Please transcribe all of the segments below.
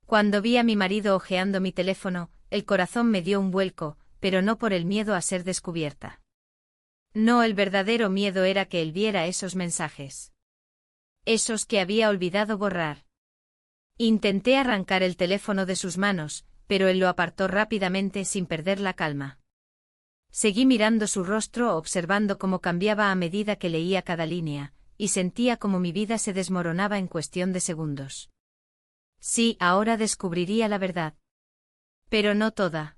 Cuando vi a mi marido hojeando mi teléfono, el corazón me dio un vuelco, pero no por el miedo a ser descubierta. No, el verdadero miedo era que él viera esos mensajes. Esos que había olvidado borrar. Intenté arrancar el teléfono de sus manos, pero él lo apartó rápidamente sin perder la calma. Seguí mirando su rostro, observando cómo cambiaba a medida que leía cada línea, y sentía como mi vida se desmoronaba en cuestión de segundos. Sí, ahora descubriría la verdad. Pero no toda.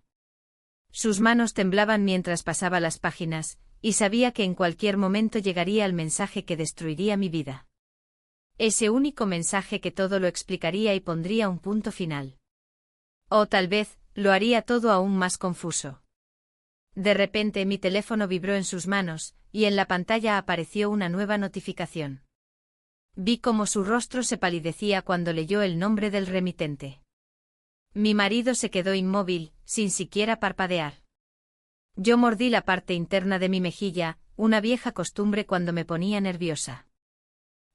Sus manos temblaban mientras pasaba las páginas, y sabía que en cualquier momento llegaría el mensaje que destruiría mi vida. Ese único mensaje que todo lo explicaría y pondría un punto final. O tal vez, lo haría todo aún más confuso. De repente mi teléfono vibró en sus manos, y en la pantalla apareció una nueva notificación. Vi cómo su rostro se palidecía cuando leyó el nombre del remitente. Mi marido se quedó inmóvil, sin siquiera parpadear. Yo mordí la parte interna de mi mejilla, una vieja costumbre cuando me ponía nerviosa.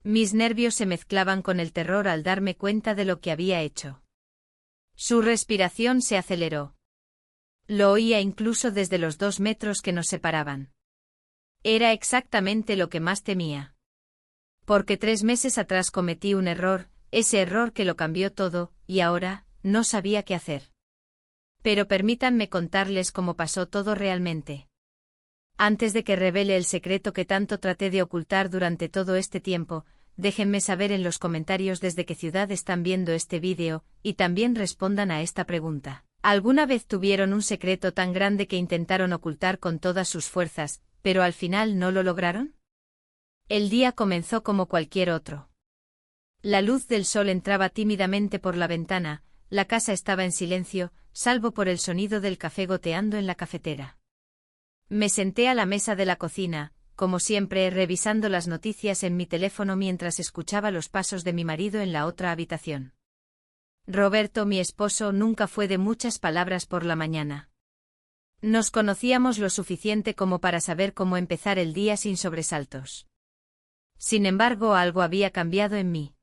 Mis nervios se mezclaban con el terror al darme cuenta de lo que había hecho. Su respiración se aceleró. Lo oía incluso desde los 2 metros que nos separaban. Era exactamente lo que más temía. Porque 3 meses atrás cometí un error, ese error que lo cambió todo, y ahora, no sabía qué hacer. Pero permítanme contarles cómo pasó todo realmente. Antes de que revele el secreto que tanto traté de ocultar durante todo este tiempo, déjenme saber en los comentarios desde qué ciudad están viendo este vídeo, y también respondan a esta pregunta. ¿Alguna vez tuvieron un secreto tan grande que intentaron ocultar con todas sus fuerzas, pero al final no lo lograron? El día comenzó como cualquier otro. La luz del sol entraba tímidamente por la ventana, la casa estaba en silencio, salvo por el sonido del café goteando en la cafetera. Me senté a la mesa de la cocina, como siempre, revisando las noticias en mi teléfono mientras escuchaba los pasos de mi marido en la otra habitación. Roberto, mi esposo, nunca fue de muchas palabras por la mañana. Nos conocíamos lo suficiente como para saber cómo empezar el día sin sobresaltos. Sin embargo, algo había cambiado en mí.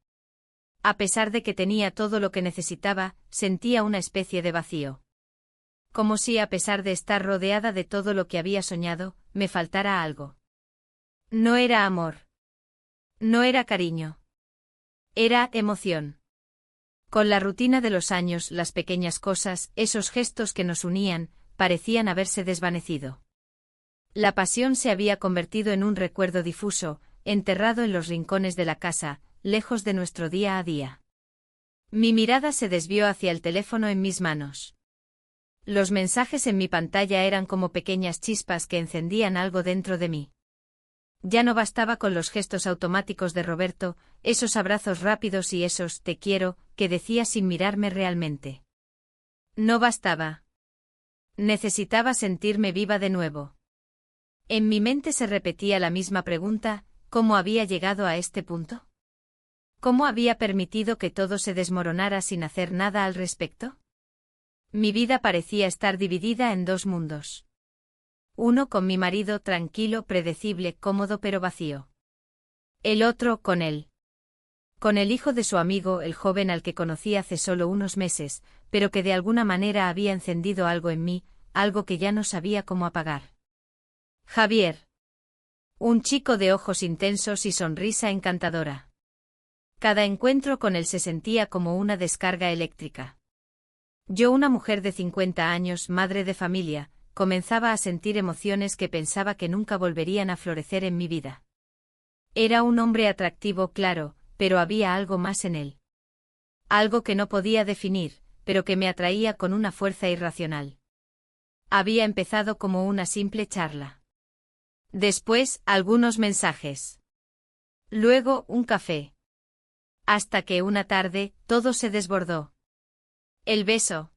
A pesar de que tenía todo lo que necesitaba, sentía una especie de vacío. Como si, a pesar de estar rodeada de todo lo que había soñado, me faltara algo. No era amor. No era cariño. Era emoción. Con la rutina de los años, las pequeñas cosas, esos gestos que nos unían, parecían haberse desvanecido. La pasión se había convertido en un recuerdo difuso, enterrado en los rincones de la casa, lejos de nuestro día a día. Mi mirada se desvió hacia el teléfono en mis manos. Los mensajes en mi pantalla eran como pequeñas chispas que encendían algo dentro de mí. Ya no bastaba con los gestos automáticos de Roberto, esos abrazos rápidos y esos «te quiero» que decía sin mirarme realmente. No bastaba. Necesitaba sentirme viva de nuevo. En mi mente se repetía la misma pregunta: ¿cómo había llegado a este punto? ¿Cómo había permitido que todo se desmoronara sin hacer nada al respecto? Mi vida parecía estar dividida en 2 mundos. Uno con mi marido tranquilo, predecible, cómodo pero vacío. El otro con él. Con el hijo de su amigo, el joven al que conocí hace solo unos meses, pero que de alguna manera había encendido algo en mí, algo que ya no sabía cómo apagar. Javier. Un chico de ojos intensos y sonrisa encantadora. Cada encuentro con él se sentía como una descarga eléctrica. Yo, una mujer de 50 años, madre de familia, comenzaba a sentir emociones que pensaba que nunca volverían a florecer en mi vida. Era un hombre atractivo, claro, pero había algo más en él. Algo que no podía definir, pero que me atraía con una fuerza irracional. Había empezado como una simple charla. Después, algunos mensajes. Luego, un café. Hasta que una tarde, todo se desbordó. El beso.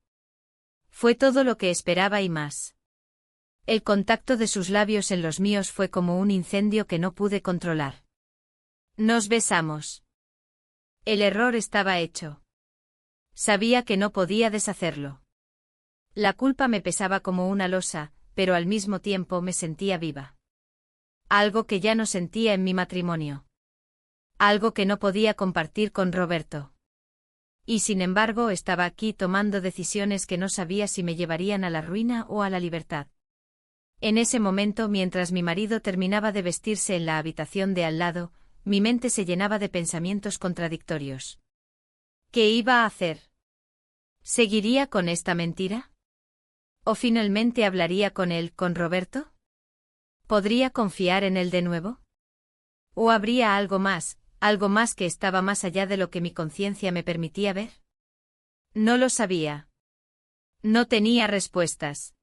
Fue todo lo que esperaba y más. El contacto de sus labios en los míos fue como un incendio que no pude controlar. Nos besamos. El error estaba hecho. Sabía que no podía deshacerlo. La culpa me pesaba como una losa, pero al mismo tiempo me sentía viva. Algo que ya no sentía en mi matrimonio. Algo que no podía compartir con Roberto. Y sin embargo estaba aquí tomando decisiones que no sabía si me llevarían a la ruina o a la libertad. En ese momento, mientras mi marido terminaba de vestirse en la habitación de al lado, mi mente se llenaba de pensamientos contradictorios. ¿Qué iba a hacer? ¿Seguiría con esta mentira? ¿O finalmente hablaría con él, con Roberto? ¿Podría confiar en él de nuevo? ¿O habría algo más que estaba más allá de lo que mi conciencia me permitía ver? No lo sabía. No tenía respuestas.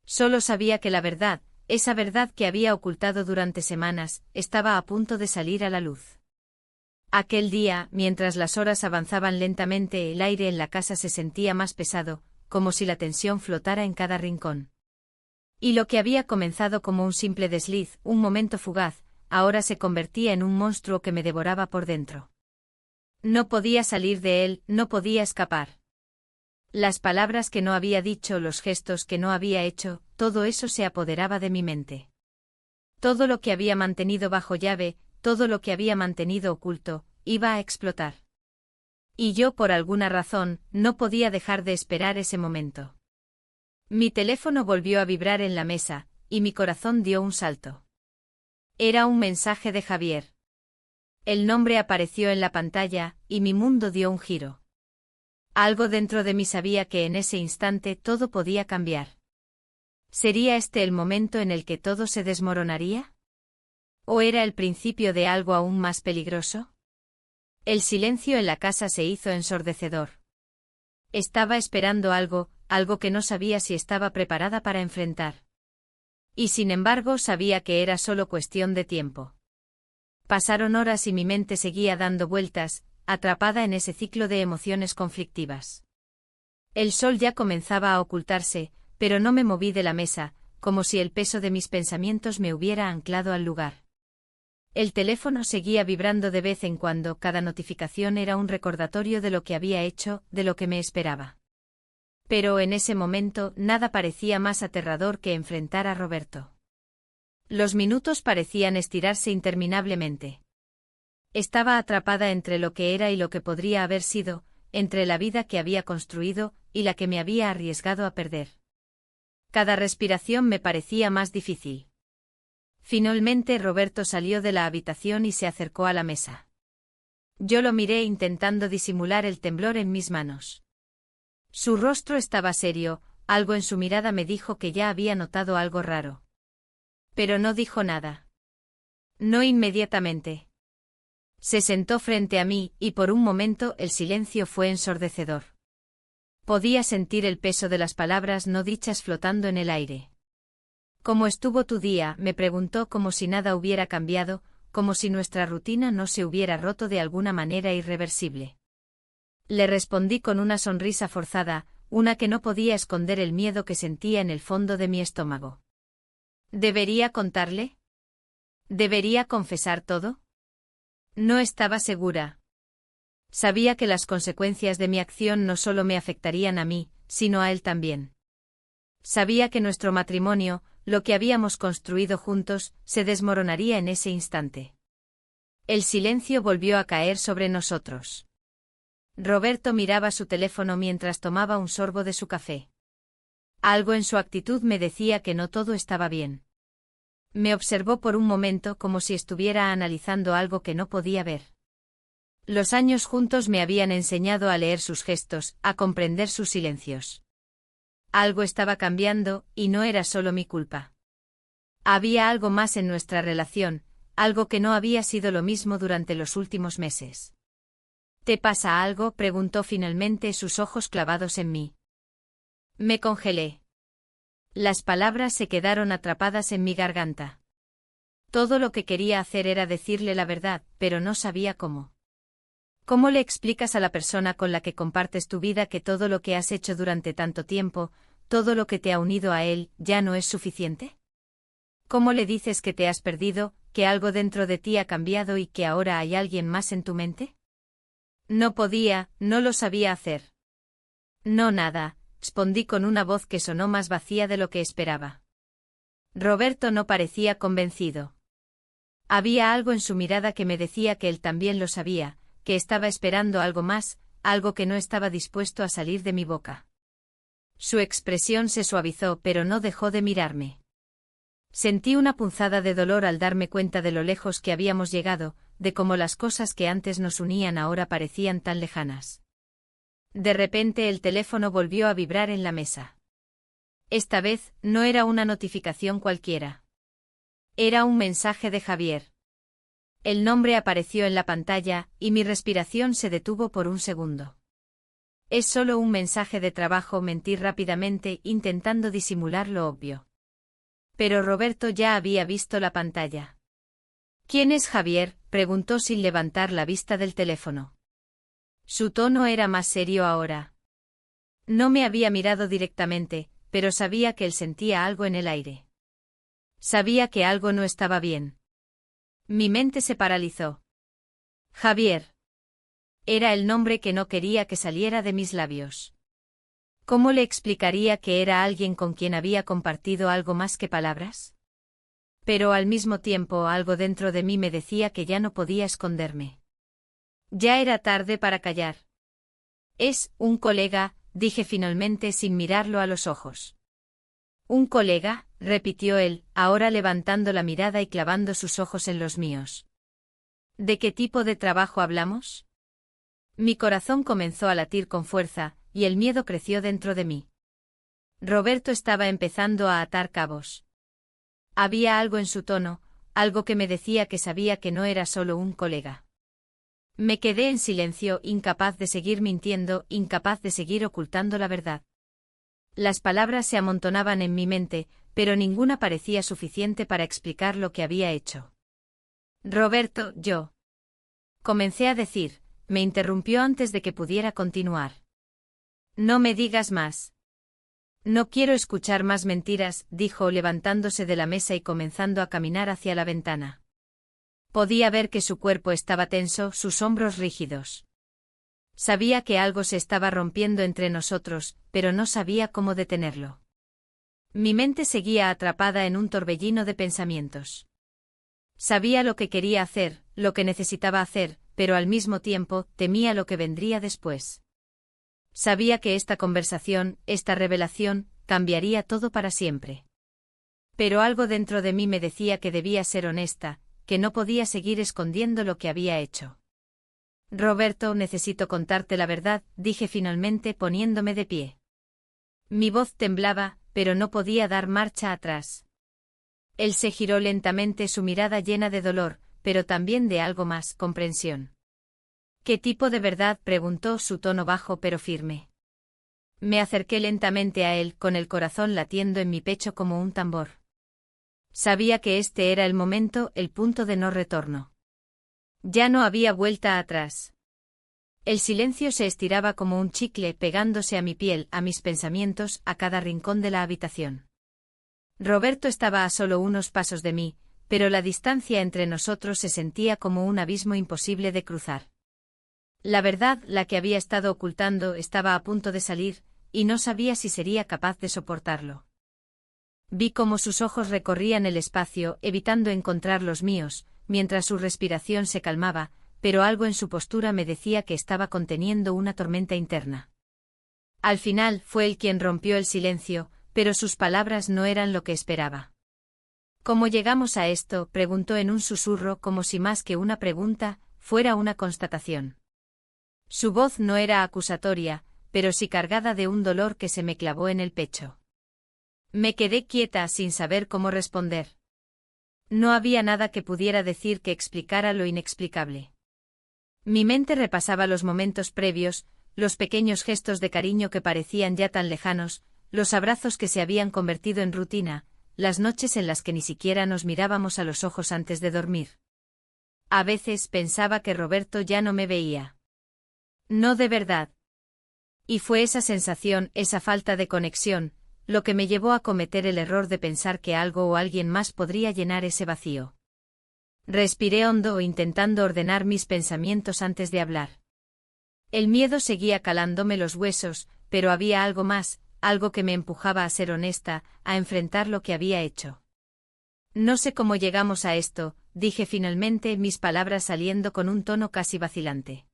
Solo sabía que la verdad, esa verdad que había ocultado durante semanas, estaba a punto de salir a la luz. Aquel día, mientras las horas avanzaban lentamente, el aire en la casa se sentía más pesado, como si la tensión flotara en cada rincón. Y lo que había comenzado como un simple desliz, un momento fugaz, ahora se convertía en un monstruo que me devoraba por dentro. No podía salir de él, no podía escapar. Las palabras que no había dicho, los gestos que no había hecho, todo eso se apoderaba de mi mente. Todo lo que había mantenido bajo llave, todo lo que había mantenido oculto, iba a explotar. Y yo, por alguna razón, no podía dejar de esperar ese momento. Mi teléfono volvió a vibrar en la mesa, y mi corazón dio un salto. Era un mensaje de Javier. El nombre apareció en la pantalla, y mi mundo dio un giro. Algo dentro de mí sabía que en ese instante todo podía cambiar. ¿Sería este el momento en el que todo se desmoronaría? ¿O era el principio de algo aún más peligroso? El silencio en la casa se hizo ensordecedor. Estaba esperando algo que no sabía si estaba preparada para enfrentar. Y sin embargo sabía que era solo cuestión de tiempo. Pasaron horas y mi mente seguía dando vueltas, atrapada en ese ciclo de emociones conflictivas. El sol ya comenzaba a ocultarse, pero no me moví de la mesa, como si el peso de mis pensamientos me hubiera anclado al lugar. El teléfono seguía vibrando de vez en cuando, cada notificación era un recordatorio de lo que había hecho, de lo que me esperaba. Pero en ese momento nada parecía más aterrador que enfrentar a Roberto. Los minutos parecían estirarse interminablemente. Estaba atrapada entre lo que era y lo que podría haber sido, entre la vida que había construido y la que me había arriesgado a perder. Cada respiración me parecía más difícil. Finalmente Roberto salió de la habitación y se acercó a la mesa. Yo lo miré intentando disimular el temblor en mis manos. Su rostro estaba serio, algo en su mirada me dijo que ya había notado algo raro. Pero no dijo nada. No inmediatamente. Se sentó frente a mí, y por un momento el silencio fue ensordecedor. Podía sentir el peso de las palabras no dichas flotando en el aire. ¿Cómo estuvo tu día?, me preguntó como si nada hubiera cambiado, como si nuestra rutina no se hubiera roto de alguna manera irreversible. Le respondí con una sonrisa forzada, una que no podía esconder el miedo que sentía en el fondo de mi estómago. ¿Debería contarle? ¿Debería confesar todo? No estaba segura. Sabía que las consecuencias de mi acción no solo me afectarían a mí, sino a él también. Sabía que nuestro matrimonio, lo que habíamos construido juntos, se desmoronaría en ese instante. El silencio volvió a caer sobre nosotros. Roberto miraba su teléfono mientras tomaba un sorbo de su café. Algo en su actitud me decía que no todo estaba bien. Me observó por un momento como si estuviera analizando algo que no podía ver. Los años juntos me habían enseñado a leer sus gestos, a comprender sus silencios. Algo estaba cambiando, y no era solo mi culpa. Había algo más en nuestra relación, algo que no había sido lo mismo durante los últimos meses. ¿Te pasa algo?, preguntó finalmente, sus ojos clavados en mí. Me congelé. Las palabras se quedaron atrapadas en mi garganta. Todo lo que quería hacer era decirle la verdad, pero no sabía cómo. ¿Cómo le explicas a la persona con la que compartes tu vida que todo lo que has hecho durante tanto tiempo, todo lo que te ha unido a él, ya no es suficiente? ¿Cómo le dices que te has perdido, que algo dentro de ti ha cambiado y que ahora hay alguien más en tu mente? No podía, no lo sabía hacer. No, nada, respondí con una voz que sonó más vacía de lo que esperaba. Roberto no parecía convencido. Había algo en su mirada que me decía que él también lo sabía, que estaba esperando algo más, algo que no estaba dispuesto a salir de mi boca. Su expresión se suavizó, pero no dejó de mirarme. Sentí una punzada de dolor al darme cuenta de lo lejos que habíamos llegado, de cómo las cosas que antes nos unían ahora parecían tan lejanas. De repente el teléfono volvió a vibrar en la mesa. Esta vez, no era una notificación cualquiera. Era un mensaje de Javier. El nombre apareció en la pantalla, y mi respiración se detuvo por un segundo. Es solo un mensaje de trabajo, mentí rápidamente, intentando disimular lo obvio. Pero Roberto ya había visto la pantalla. ¿Quién es Javier?, preguntó sin levantar la vista del teléfono. Su tono era más serio ahora. No me había mirado directamente, pero sabía que él sentía algo en el aire. Sabía que algo no estaba bien. Mi mente se paralizó. Javier. Era el nombre que no quería que saliera de mis labios. ¿Cómo le explicaría que era alguien con quien había compartido algo más que palabras? Pero al mismo tiempo algo dentro de mí me decía que ya no podía esconderme. Ya era tarde para callar. Es un colega, dije finalmente sin mirarlo a los ojos. Un colega, repitió él, ahora levantando la mirada y clavando sus ojos en los míos. ¿De qué tipo de trabajo hablamos? Mi corazón comenzó a latir con fuerza, y el miedo creció dentro de mí. Roberto estaba empezando a atar cabos. Había algo en su tono, algo que me decía que sabía que no era solo un colega. Me quedé en silencio, incapaz de seguir mintiendo, incapaz de seguir ocultando la verdad. Las palabras se amontonaban en mi mente, pero ninguna parecía suficiente para explicar lo que había hecho. Roberto, yo. Comencé a decir, me interrumpió antes de que pudiera continuar. No me digas más. No quiero escuchar más mentiras, dijo levantándose de la mesa y comenzando a caminar hacia la ventana. Podía ver que su cuerpo estaba tenso, sus hombros rígidos. Sabía que algo se estaba rompiendo entre nosotros, pero no sabía cómo detenerlo. Mi mente seguía atrapada en un torbellino de pensamientos. Sabía lo que quería hacer, lo que necesitaba hacer, pero al mismo tiempo temía lo que vendría después. Sabía que esta conversación, esta revelación, cambiaría todo para siempre. Pero algo dentro de mí me decía que debía ser honesta, que no podía seguir escondiendo lo que había hecho. Roberto, necesito contarte la verdad, dije finalmente poniéndome de pie. Mi voz temblaba, pero no podía dar marcha atrás. Él se giró lentamente, su mirada llena de dolor, pero también de algo más, comprensión. ¿Qué tipo de verdad?, preguntó, su tono bajo pero firme. Me acerqué lentamente a él, con el corazón latiendo en mi pecho como un tambor. Sabía que este era el momento, el punto de no retorno. Ya no había vuelta atrás. El silencio se estiraba como un chicle, pegándose a mi piel, a mis pensamientos, a cada rincón de la habitación. Roberto estaba a solo unos pasos de mí, pero la distancia entre nosotros se sentía como un abismo imposible de cruzar. La verdad, la que había estado ocultando, estaba a punto de salir, y no sabía si sería capaz de soportarlo. Vi cómo sus ojos recorrían el espacio, evitando encontrar los míos, mientras su respiración se calmaba, pero algo en su postura me decía que estaba conteniendo una tormenta interna. Al final, fue él quien rompió el silencio, pero sus palabras no eran lo que esperaba. ¿Cómo llegamos a esto?, preguntó en un susurro, como si más que una pregunta, fuera una constatación. Su voz no era acusatoria, pero sí cargada de un dolor que se me clavó en el pecho. Me quedé quieta sin saber cómo responder. No había nada que pudiera decir que explicara lo inexplicable. Mi mente repasaba los momentos previos, los pequeños gestos de cariño que parecían ya tan lejanos, los abrazos que se habían convertido en rutina, las noches en las que ni siquiera nos mirábamos a los ojos antes de dormir. A veces pensaba que Roberto ya no me veía. No de verdad. Y fue esa sensación, esa falta de conexión, lo que me llevó a cometer el error de pensar que algo o alguien más podría llenar ese vacío. Respiré hondo, intentando ordenar mis pensamientos antes de hablar. El miedo seguía calándome los huesos, pero había algo más, algo que me empujaba a ser honesta, a enfrentar lo que había hecho. No sé cómo llegamos a esto, dije finalmente, mis palabras saliendo con un tono casi vacilante.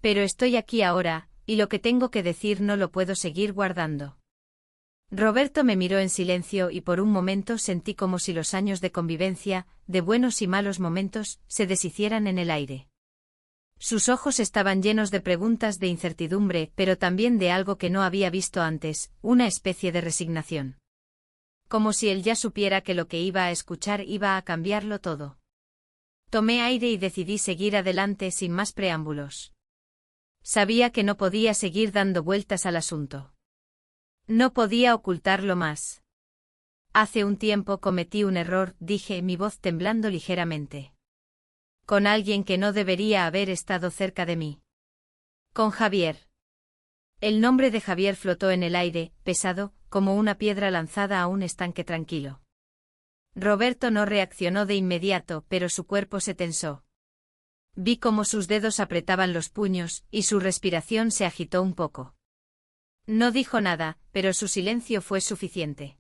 Pero estoy aquí ahora, y lo que tengo que decir no lo puedo seguir guardando. Roberto me miró en silencio y por un momento sentí como si los años de convivencia, de buenos y malos momentos, se deshicieran en el aire. Sus ojos estaban llenos de preguntas de incertidumbre, pero también de algo que no había visto antes, una especie de resignación. Como si él ya supiera que lo que iba a escuchar iba a cambiarlo todo. Tomé aire y decidí seguir adelante sin más preámbulos. Sabía que no podía seguir dando vueltas al asunto. No podía ocultarlo más. Hace un tiempo cometí un error, dije, mi voz temblando ligeramente. Con alguien que no debería haber estado cerca de mí. Con Javier. El nombre de Javier flotó en el aire, pesado, como una piedra lanzada a un estanque tranquilo. Roberto no reaccionó de inmediato, pero su cuerpo se tensó. Vi cómo sus dedos apretaban los puños, y su respiración se agitó un poco. No dijo nada, pero su silencio fue suficiente.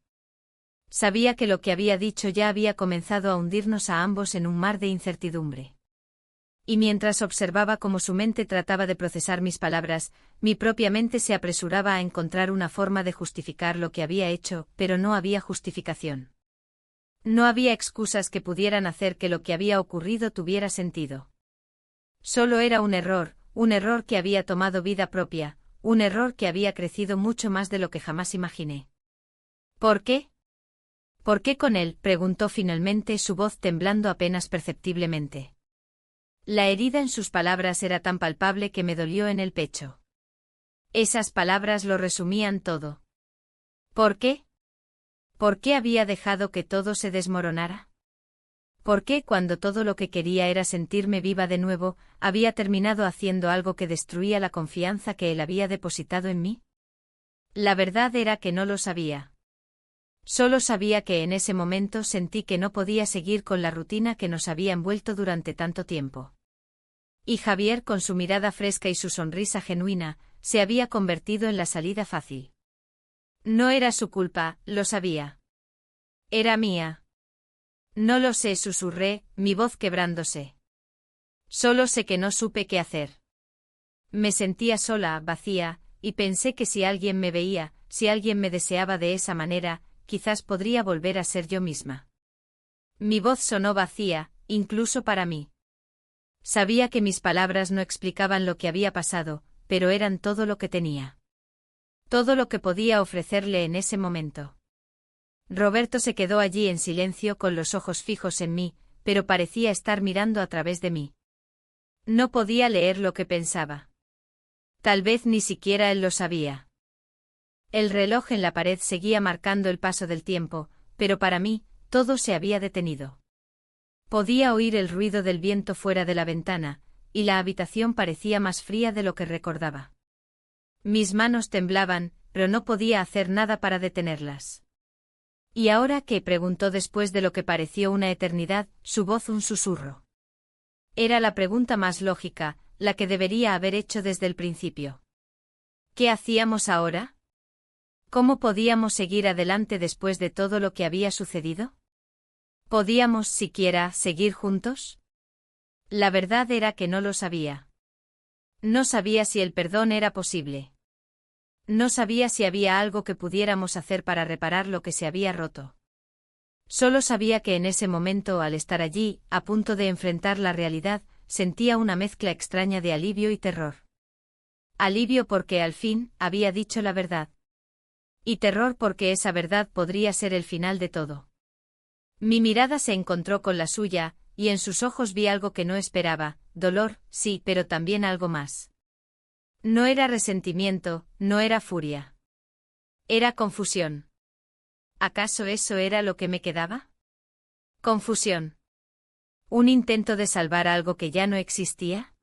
Sabía que lo que había dicho ya había comenzado a hundirnos a ambos en un mar de incertidumbre. Y mientras observaba cómo su mente trataba de procesar mis palabras, mi propia mente se apresuraba a encontrar una forma de justificar lo que había hecho, pero no había justificación. No había excusas que pudieran hacer que lo que había ocurrido tuviera sentido. Solo era un error que había tomado vida propia, un error que había crecido mucho más de lo que jamás imaginé. ¿Por qué? ¿Por qué con él?, preguntó finalmente, su voz temblando apenas perceptiblemente. La herida en sus palabras era tan palpable que me dolió en el pecho. Esas palabras lo resumían todo. ¿Por qué? ¿Por qué había dejado que todo se desmoronara? ¿Por qué, cuando todo lo que quería era sentirme viva de nuevo, había terminado haciendo algo que destruía la confianza que él había depositado en mí? La verdad era que no lo sabía. Solo sabía que en ese momento sentí que no podía seguir con la rutina que nos había envuelto durante tanto tiempo. Y Javier, con su mirada fresca y su sonrisa genuina, se había convertido en la salida fácil. No era su culpa, lo sabía. Era mía. No lo sé, susurré, mi voz quebrándose. Solo sé que no supe qué hacer. Me sentía sola, vacía, y pensé que si alguien me veía, si alguien me deseaba de esa manera, quizás podría volver a ser yo misma. Mi voz sonó vacía, incluso para mí. Sabía que mis palabras no explicaban lo que había pasado, pero eran todo lo que tenía. Todo lo que podía ofrecerle en ese momento. Roberto se quedó allí en silencio con los ojos fijos en mí, pero parecía estar mirando a través de mí. No podía leer lo que pensaba. Tal vez ni siquiera él lo sabía. El reloj en la pared seguía marcando el paso del tiempo, pero para mí, todo se había detenido. Podía oír el ruido del viento fuera de la ventana, y la habitación parecía más fría de lo que recordaba. Mis manos temblaban, pero no podía hacer nada para detenerlas. ¿Y ahora qué?, preguntó después de lo que pareció una eternidad, su voz un susurro. Era la pregunta más lógica, la que debería haber hecho desde el principio. ¿Qué hacíamos ahora? ¿Cómo podíamos seguir adelante después de todo lo que había sucedido? ¿Podíamos siquiera seguir juntos? La verdad era que no lo sabía. No sabía si el perdón era posible. No sabía si había algo que pudiéramos hacer para reparar lo que se había roto. Solo sabía que en ese momento, al estar allí, a punto de enfrentar la realidad, sentía una mezcla extraña de alivio y terror. Alivio porque al fin había dicho la verdad. Y terror porque esa verdad podría ser el final de todo. Mi mirada se encontró con la suya, y en sus ojos vi algo que no esperaba, dolor, sí, pero también algo más. No era resentimiento, no era furia. Era confusión. ¿Acaso eso era lo que me quedaba? Confusión. ¿Un intento de salvar algo que ya no existía?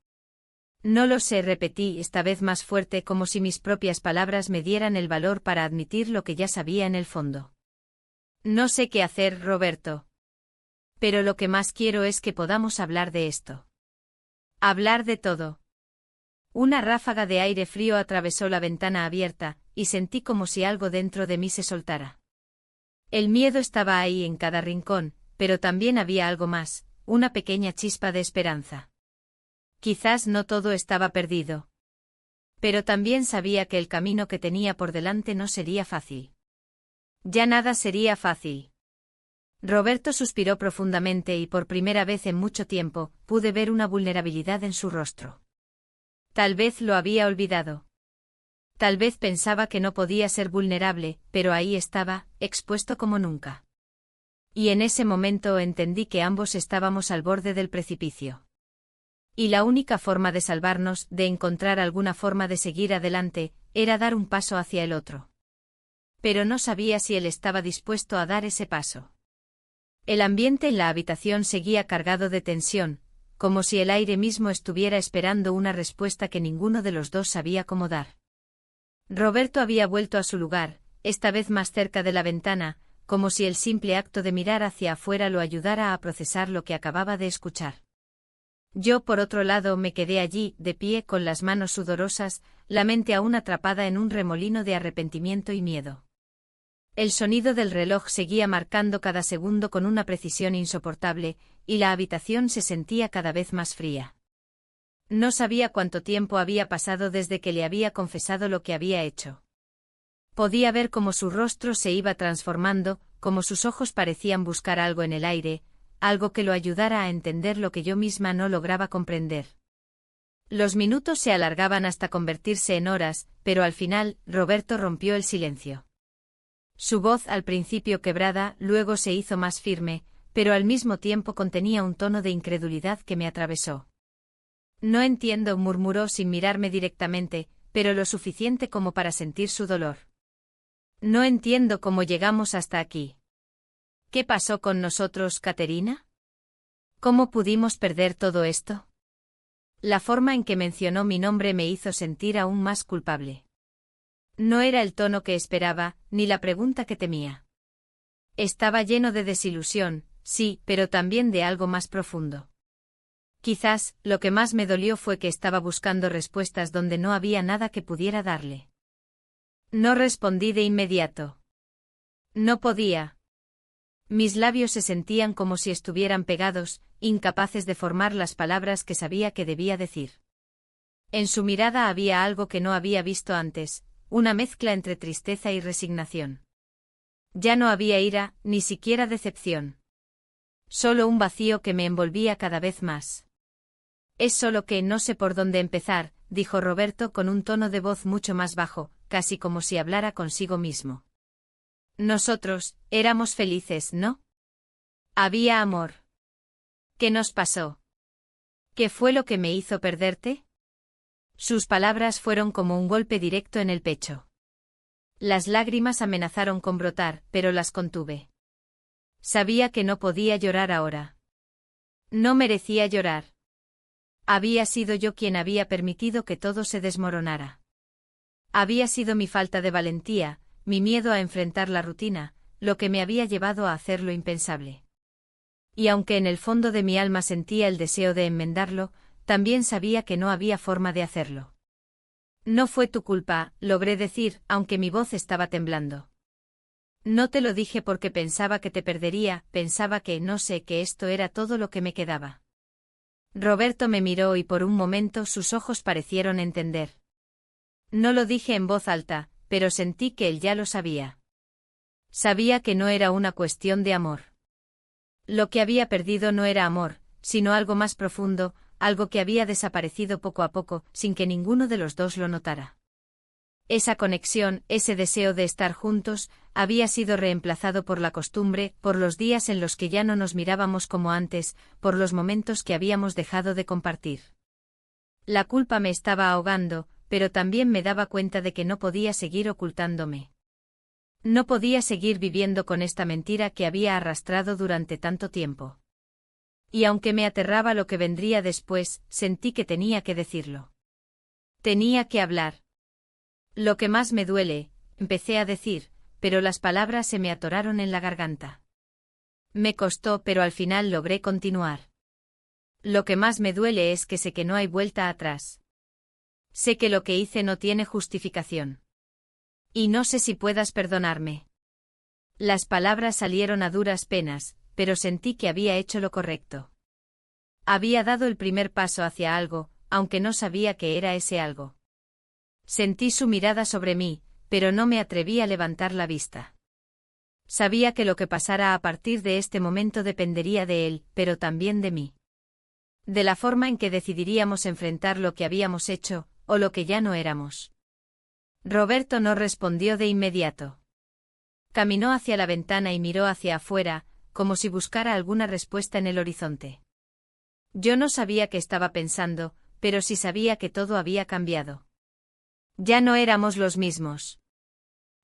No lo sé, repetí, esta vez más fuerte, como si mis propias palabras me dieran el valor para admitir lo que ya sabía en el fondo. No sé qué hacer, Roberto. Pero lo que más quiero es que podamos hablar de esto. Hablar de todo. Una ráfaga de aire frío atravesó la ventana abierta, y sentí como si algo dentro de mí se soltara. El miedo estaba ahí en cada rincón, pero también había algo más, una pequeña chispa de esperanza. Quizás no todo estaba perdido. Pero también sabía que el camino que tenía por delante no sería fácil. Ya nada sería fácil. Roberto suspiró profundamente y por primera vez en mucho tiempo pude ver una vulnerabilidad en su rostro. Tal vez lo había olvidado. Tal vez pensaba que no podía ser vulnerable, pero ahí estaba, expuesto como nunca. Y en ese momento entendí que ambos estábamos al borde del precipicio. Y la única forma de salvarnos, de encontrar alguna forma de seguir adelante, era dar un paso hacia el otro. Pero no sabía si él estaba dispuesto a dar ese paso. El ambiente en la habitación seguía cargado de tensión, como si el aire mismo estuviera esperando una respuesta que ninguno de los dos sabía cómo dar. Roberto había vuelto a su lugar, esta vez más cerca de la ventana, como si el simple acto de mirar hacia afuera lo ayudara a procesar lo que acababa de escuchar. Yo, por otro lado, me quedé allí, de pie, con las manos sudorosas, la mente aún atrapada en un remolino de arrepentimiento y miedo. El sonido del reloj seguía marcando cada segundo con una precisión insoportable, y la habitación se sentía cada vez más fría. No sabía cuánto tiempo había pasado desde que le había confesado lo que había hecho. Podía ver cómo su rostro se iba transformando, cómo sus ojos parecían buscar algo en el aire, algo que lo ayudara a entender lo que yo misma no lograba comprender. Los minutos se alargaban hasta convertirse en horas, pero al final, Roberto rompió el silencio. Su voz, al principio quebrada, luego se hizo más firme, pero al mismo tiempo contenía un tono de incredulidad que me atravesó. No entiendo, murmuró sin mirarme directamente, pero lo suficiente como para sentir su dolor. No entiendo cómo llegamos hasta aquí. ¿Qué pasó con nosotros, Caterina? ¿Cómo pudimos perder todo esto? La forma en que mencionó mi nombre me hizo sentir aún más culpable. No era el tono que esperaba, ni la pregunta que temía. Estaba lleno de desilusión, sí, pero también de algo más profundo. Quizás, lo que más me dolió fue que estaba buscando respuestas donde no había nada que pudiera darle. No respondí de inmediato. No podía. Mis labios se sentían como si estuvieran pegados, incapaces de formar las palabras que sabía que debía decir. En su mirada había algo que no había visto antes, una mezcla entre tristeza y resignación. Ya no había ira, ni siquiera decepción. Solo un vacío que me envolvía cada vez más. Es solo que no sé por dónde empezar, dijo Roberto con un tono de voz mucho más bajo, casi como si hablara consigo mismo. Nosotros, éramos felices, ¿no? Había amor. ¿Qué nos pasó? ¿Qué fue lo que me hizo perderte? Sus palabras fueron como un golpe directo en el pecho. Las lágrimas amenazaron con brotar, pero las contuve. Sabía que no podía llorar ahora. No merecía llorar. Había sido yo quien había permitido que todo se desmoronara. Había sido mi falta de valentía, mi miedo a enfrentar la rutina, lo que me había llevado a hacer lo impensable. Y aunque en el fondo de mi alma sentía el deseo de enmendarlo, también sabía que no había forma de hacerlo. No fue tu culpa, logré decir, aunque mi voz estaba temblando. No te lo dije porque pensaba que te perdería, pensaba que, no sé, que esto era todo lo que me quedaba. Roberto me miró y por un momento sus ojos parecieron entender. No lo dije en voz alta, pero sentí que él ya lo sabía. Sabía que no era una cuestión de amor. Lo que había perdido no era amor, sino algo más profundo, algo que había desaparecido poco a poco, sin que ninguno de los dos lo notara. Esa conexión, ese deseo de estar juntos, había sido reemplazado por la costumbre, por los días en los que ya no nos mirábamos como antes, por los momentos que habíamos dejado de compartir. La culpa me estaba ahogando, pero también me daba cuenta de que no podía seguir ocultándome. No podía seguir viviendo con esta mentira que había arrastrado durante tanto tiempo. Y aunque me aterraba lo que vendría después, sentí que tenía que decirlo. Tenía que hablar. Lo que más me duele, empecé a decir, pero las palabras se me atoraron en la garganta. Me costó, pero al final logré continuar. Lo que más me duele es que sé que no hay vuelta atrás. Sé que lo que hice no tiene justificación. Y no sé si puedas perdonarme. Las palabras salieron a duras penas, pero sentí que había hecho lo correcto. Había dado el primer paso hacia algo, aunque no sabía qué era ese algo. Sentí su mirada sobre mí, pero no me atreví a levantar la vista. Sabía que lo que pasara a partir de este momento dependería de él, pero también de mí. De la forma en que decidiríamos enfrentar lo que habíamos hecho, o lo que ya no éramos. Roberto no respondió de inmediato. Caminó hacia la ventana y miró hacia afuera, como si buscara alguna respuesta en el horizonte. Yo no sabía qué estaba pensando, pero sí sabía que todo había cambiado. Ya no éramos los mismos.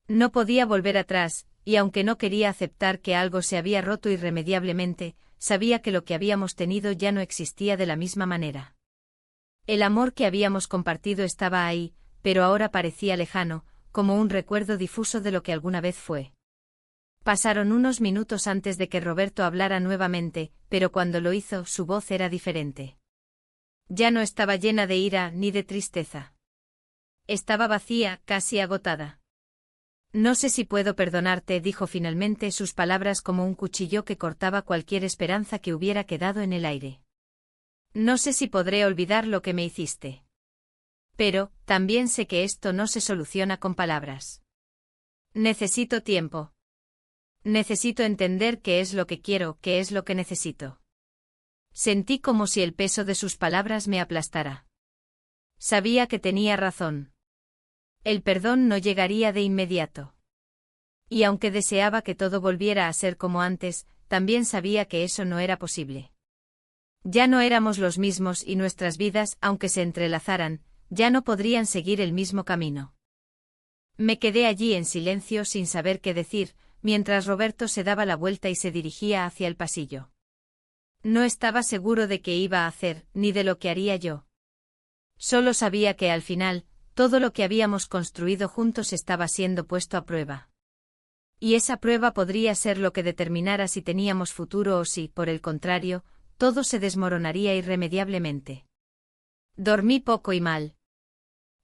No podía volver atrás, y aunque no quería aceptar que algo se había roto irremediablemente, sabía que lo que habíamos tenido ya no existía de la misma manera. El amor que habíamos compartido estaba ahí, pero ahora parecía lejano, como un recuerdo difuso de lo que alguna vez fue. Pasaron unos minutos antes de que Roberto hablara nuevamente, pero cuando lo hizo, su voz era diferente. Ya no estaba llena de ira ni de tristeza. Estaba vacía, casi agotada. No sé si puedo perdonarte, dijo finalmente, sus palabras como un cuchillo que cortaba cualquier esperanza que hubiera quedado en el aire. No sé si podré olvidar lo que me hiciste. Pero, también sé que esto no se soluciona con palabras. Necesito tiempo. Necesito entender qué es lo que quiero, qué es lo que necesito. Sentí como si el peso de sus palabras me aplastara. Sabía que tenía razón. El perdón no llegaría de inmediato. Y aunque deseaba que todo volviera a ser como antes, también sabía que eso no era posible. Ya no éramos los mismos y nuestras vidas, aunque se entrelazaran, ya no podrían seguir el mismo camino. Me quedé allí en silencio sin saber qué decir, mientras Roberto se daba la vuelta y se dirigía hacia el pasillo. No estaba seguro de qué iba a hacer, ni de lo que haría yo. Solo sabía que al final, todo lo que habíamos construido juntos estaba siendo puesto a prueba. Y esa prueba podría ser lo que determinara si teníamos futuro o si, por el contrario, todo se desmoronaría irremediablemente. Dormí poco y mal.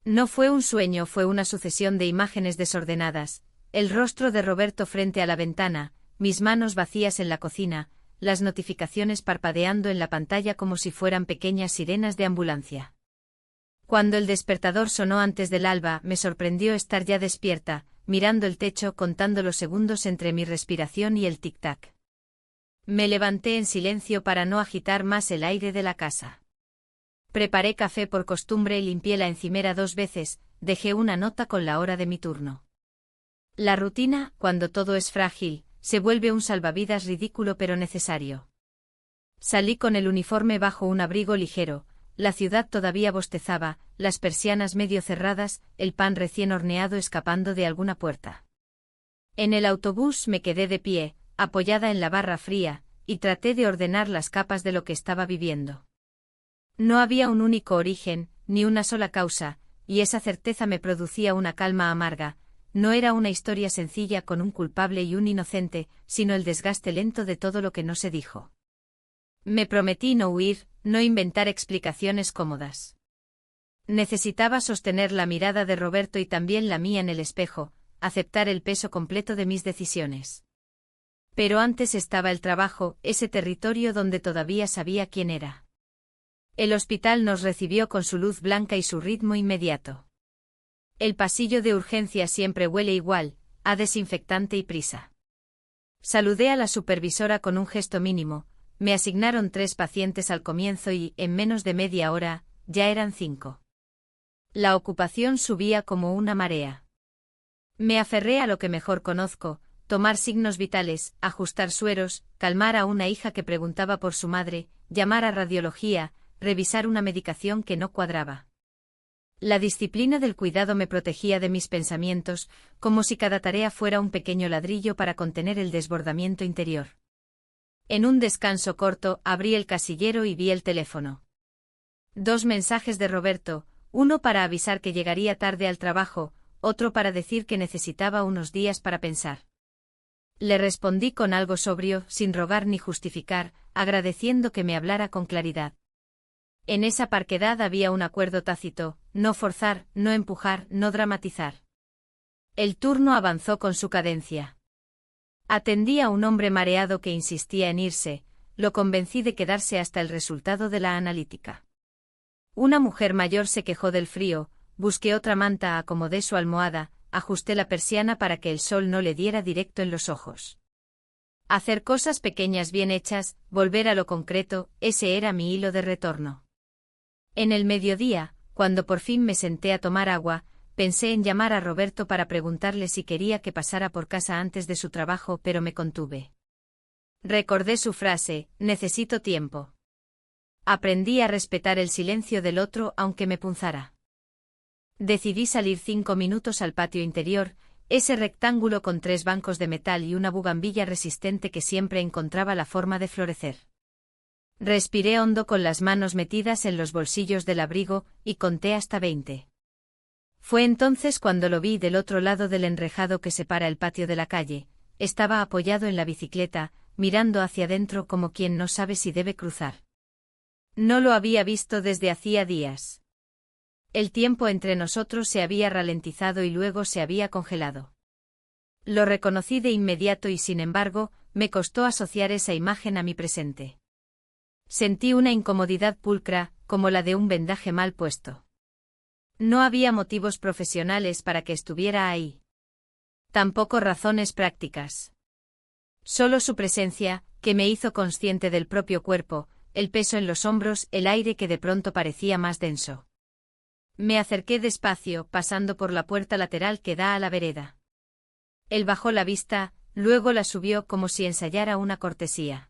No fue un sueño, fue una sucesión de imágenes desordenadas, el rostro de Roberto frente a la ventana, mis manos vacías en la cocina, las notificaciones parpadeando en la pantalla como si fueran pequeñas sirenas de ambulancia. Cuando el despertador sonó antes del alba, me sorprendió estar ya despierta, mirando el techo, contando los segundos entre mi respiración y el tic-tac. Me levanté en silencio para no agitar más el aire de la casa. Preparé café por costumbre y limpié la encimera 2 veces, dejé una nota con la hora de mi turno. La rutina, cuando todo es frágil, se vuelve un salvavidas ridículo pero necesario. Salí con el uniforme bajo un abrigo ligero. La ciudad todavía bostezaba, las persianas medio cerradas, el pan recién horneado escapando de alguna puerta. En el autobús me quedé de pie, apoyada en la barra fría, y traté de ordenar las capas de lo que estaba viviendo. No había un único origen, ni una sola causa, y esa certeza me producía una calma amarga. No era una historia sencilla con un culpable y un inocente, sino el desgaste lento de todo lo que no se dijo. Me prometí no huir, no inventar explicaciones cómodas. Necesitaba sostener la mirada de Roberto y también la mía en el espejo, aceptar el peso completo de mis decisiones. Pero antes estaba el trabajo, ese territorio donde todavía sabía quién era. El hospital nos recibió con su luz blanca y su ritmo inmediato. El pasillo de urgencias siempre huele igual, a desinfectante y prisa. Saludé a la supervisora con un gesto mínimo. Me asignaron 3 pacientes al comienzo y, en menos de media hora, ya eran 5. La ocupación subía como una marea. Me aferré a lo que mejor conozco, tomar signos vitales, ajustar sueros, calmar a una hija que preguntaba por su madre, llamar a radiología, revisar una medicación que no cuadraba. La disciplina del cuidado me protegía de mis pensamientos, como si cada tarea fuera un pequeño ladrillo para contener el desbordamiento interior. En un descanso corto, abrí el casillero y vi el teléfono. 2 mensajes de Roberto, uno para avisar que llegaría tarde al trabajo, otro para decir que necesitaba unos días para pensar. Le respondí con algo sobrio, sin rogar ni justificar, agradeciendo que me hablara con claridad. En esa parquedad había un acuerdo tácito, no forzar, no empujar, no dramatizar. El turno avanzó con su cadencia. Atendí a un hombre mareado que insistía en irse, lo convencí de quedarse hasta el resultado de la analítica. Una mujer mayor se quejó del frío, busqué otra manta, acomodé su almohada, ajusté la persiana para que el sol no le diera directo en los ojos. Hacer cosas pequeñas bien hechas, volver a lo concreto, ese era mi hilo de retorno. En el mediodía, cuando por fin me senté a tomar agua, pensé en llamar a Roberto para preguntarle si quería que pasara por casa antes de su trabajo, pero me contuve. Recordé su frase, necesito tiempo. Aprendí a respetar el silencio del otro aunque me punzara. Decidí salir 5 minutos al patio interior, ese rectángulo con 3 bancos de metal y una bugambilla resistente que siempre encontraba la forma de florecer. Respiré hondo con las manos metidas en los bolsillos del abrigo y conté hasta 20. Fue entonces cuando lo vi del otro lado del enrejado que separa el patio de la calle. Estaba apoyado en la bicicleta, mirando hacia adentro como quien no sabe si debe cruzar. No lo había visto desde hacía días. El tiempo entre nosotros se había ralentizado y luego se había congelado. Lo reconocí de inmediato y sin embargo, me costó asociar esa imagen a mi presente. Sentí una incomodidad pulcra, como la de un vendaje mal puesto. No había motivos profesionales para que estuviera ahí. Tampoco razones prácticas. Solo su presencia, que me hizo consciente del propio cuerpo, el peso en los hombros, el aire que de pronto parecía más denso. Me acerqué despacio, pasando por la puerta lateral que da a la vereda. Él bajó la vista, luego la subió como si ensayara una cortesía.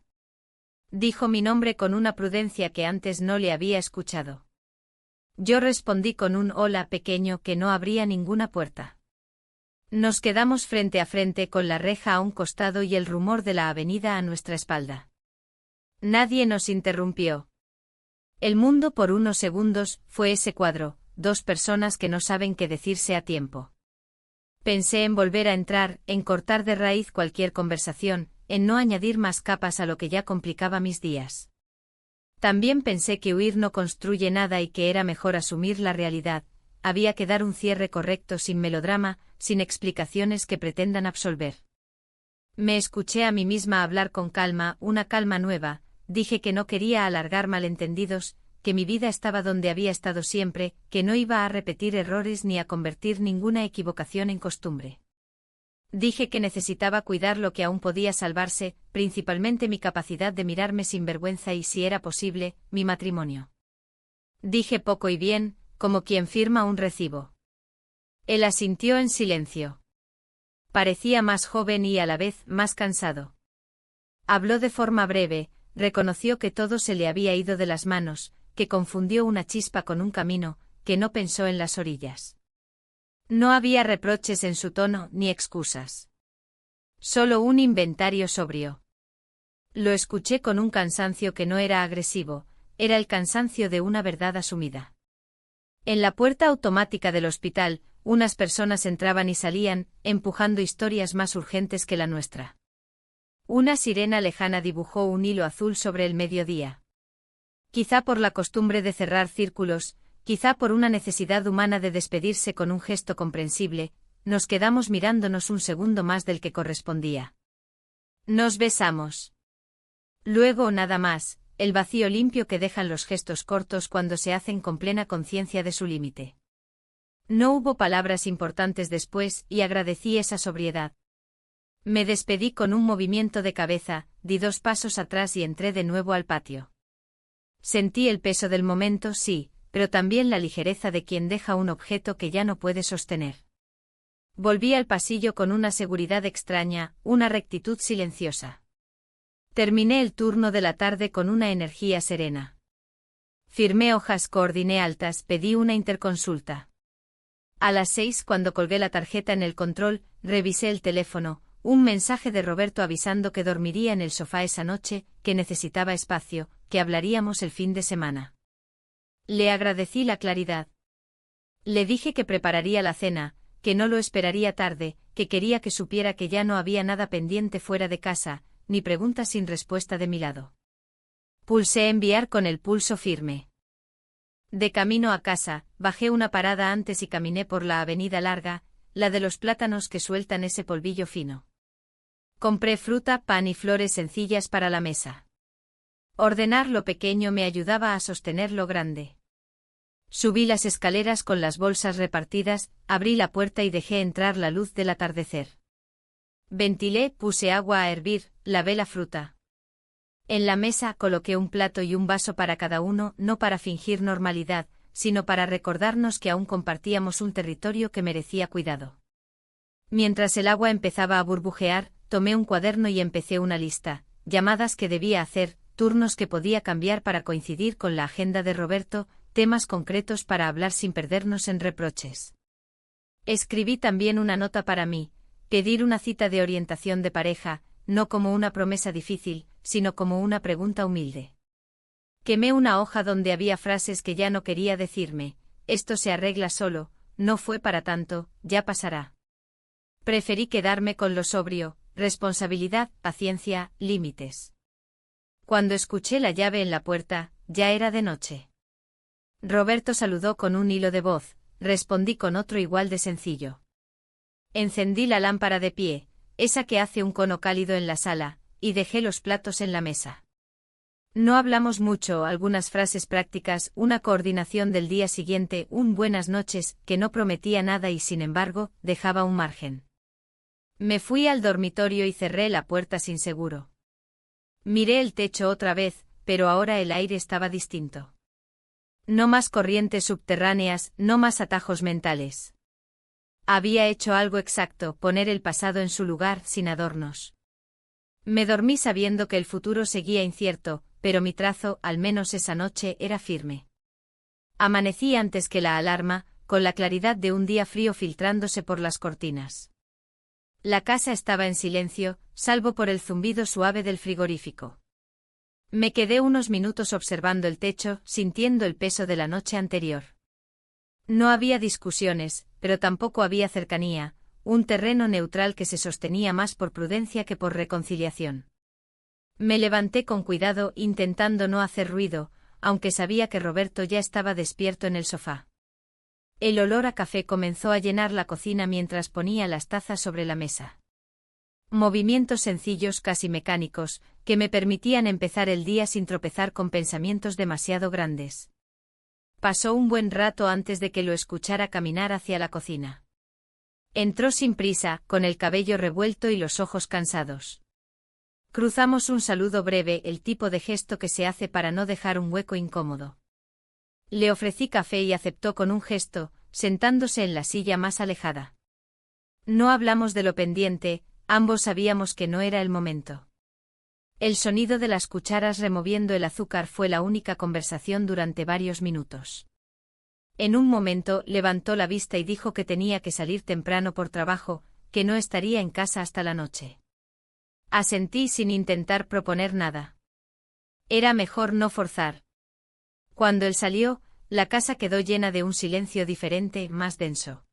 Dijo mi nombre con una prudencia que antes no le había escuchado. Yo respondí con un hola pequeño que no abría ninguna puerta. Nos quedamos frente a frente con la reja a un costado y el rumor de la avenida a nuestra espalda. Nadie nos interrumpió. El mundo por unos segundos fue ese cuadro, 2 personas que no saben qué decirse a tiempo. Pensé en volver a entrar, en cortar de raíz cualquier conversación, en no añadir más capas a lo que ya complicaba mis días. También pensé que huir no construye nada y que era mejor asumir la realidad, había que dar un cierre correcto sin melodrama, sin explicaciones que pretendan absolver. Me escuché a mí misma hablar con calma, una calma nueva, dije que no quería alargar malentendidos, que mi vida estaba donde había estado siempre, que no iba a repetir errores ni a convertir ninguna equivocación en costumbre. Dije que necesitaba cuidar lo que aún podía salvarse, principalmente mi capacidad de mirarme sin vergüenza y, si era posible, mi matrimonio. Dije poco y bien, como quien firma un recibo. Él asintió en silencio. Parecía más joven y a la vez más cansado. Habló de forma breve, reconoció que todo se le había ido de las manos, que confundió una chispa con un camino, que no pensó en las orillas. No había reproches en su tono ni excusas. Solo un inventario sobrio. Lo escuché con un cansancio que no era agresivo, era el cansancio de una verdad asumida. En la puerta automática del hospital, unas personas entraban y salían, empujando historias más urgentes que la nuestra. Una sirena lejana dibujó un hilo azul sobre el mediodía. Quizá por la costumbre de cerrar círculos, quizá por una necesidad humana de despedirse con un gesto comprensible, nos quedamos mirándonos un segundo más del que correspondía. Nos besamos. Luego nada más, el vacío limpio que dejan los gestos cortos cuando se hacen con plena conciencia de su límite. No hubo palabras importantes después y agradecí esa sobriedad. Me despedí con un movimiento de cabeza, di 2 pasos atrás y entré de nuevo al patio. Sentí el peso del momento, sí, pero también la ligereza de quien deja un objeto que ya no puede sostener. Volví al pasillo con una seguridad extraña, una rectitud silenciosa. Terminé el turno de la tarde con una energía serena. Firmé hojas, coordiné altas, pedí una interconsulta. A las 6, cuando colgué la tarjeta en el control, revisé el teléfono, un mensaje de Roberto avisando que dormiría en el sofá esa noche, que necesitaba espacio, que hablaríamos el fin de semana. Le agradecí la claridad. Le dije que prepararía la cena, que no lo esperaría tarde, que quería que supiera que ya no había nada pendiente fuera de casa, ni preguntas sin respuesta de mi lado. Pulsé enviar con el pulso firme. De camino a casa, bajé una parada antes y caminé por la avenida larga, la de los plátanos que sueltan ese polvillo fino. Compré fruta, pan y flores sencillas para la mesa. Ordenar lo pequeño me ayudaba a sostener lo grande. Subí las escaleras con las bolsas repartidas, abrí la puerta y dejé entrar la luz del atardecer. Ventilé, puse agua a hervir, lavé la fruta. En la mesa coloqué un plato y un vaso para cada uno, no para fingir normalidad, sino para recordarnos que aún compartíamos un territorio que merecía cuidado. Mientras el agua empezaba a burbujear, tomé un cuaderno y empecé una lista, llamadas que debía hacer, turnos que podía cambiar para coincidir con la agenda de Roberto, temas concretos para hablar sin perdernos en reproches. Escribí también una nota para mí, pedir una cita de orientación de pareja, no como una promesa difícil, sino como una pregunta humilde. Quemé una hoja donde había frases que ya no quería decirme, esto se arregla solo, no fue para tanto, ya pasará. Preferí quedarme con lo sobrio, responsabilidad, paciencia, límites. Cuando escuché la llave en la puerta, ya era de noche. Roberto saludó con un hilo de voz, respondí con otro igual de sencillo. Encendí la lámpara de pie, esa que hace un cono cálido en la sala, y dejé los platos en la mesa. No hablamos mucho, algunas frases prácticas, una coordinación del día siguiente, un buenas noches, que no prometía nada y sin embargo, dejaba un margen. Me fui al dormitorio y cerré la puerta sin seguro. Miré el techo otra vez, pero ahora el aire estaba distinto. No más corrientes subterráneas, no más atajos mentales. Había hecho algo exacto, poner el pasado en su lugar, sin adornos. Me dormí sabiendo que el futuro seguía incierto, pero mi trazo, al menos esa noche, era firme. Amanecí antes que la alarma, con la claridad de un día frío filtrándose por las cortinas. La casa estaba en silencio, salvo por el zumbido suave del frigorífico. Me quedé unos minutos observando el techo, sintiendo el peso de la noche anterior. No había discusiones, pero tampoco había cercanía, un terreno neutral que se sostenía más por prudencia que por reconciliación. Me levanté con cuidado, intentando no hacer ruido, aunque sabía que Roberto ya estaba despierto en el sofá. El olor a café comenzó a llenar la cocina mientras ponía las tazas sobre la mesa. Movimientos sencillos, casi mecánicos, que me permitían empezar el día sin tropezar con pensamientos demasiado grandes. Pasó un buen rato antes de que lo escuchara caminar hacia la cocina. Entró sin prisa, con el cabello revuelto y los ojos cansados. Cruzamos un saludo breve, el tipo de gesto que se hace para no dejar un hueco incómodo. Le ofrecí café y aceptó con un gesto, sentándose en la silla más alejada. No hablamos de lo pendiente, ambos sabíamos que no era el momento. El sonido de las cucharas removiendo el azúcar fue la única conversación durante varios minutos. En un momento levantó la vista y dijo que tenía que salir temprano por trabajo, que no estaría en casa hasta la noche. Asentí sin intentar proponer nada. Era mejor no forzar. Cuando él salió, la casa quedó llena de un silencio diferente, más denso.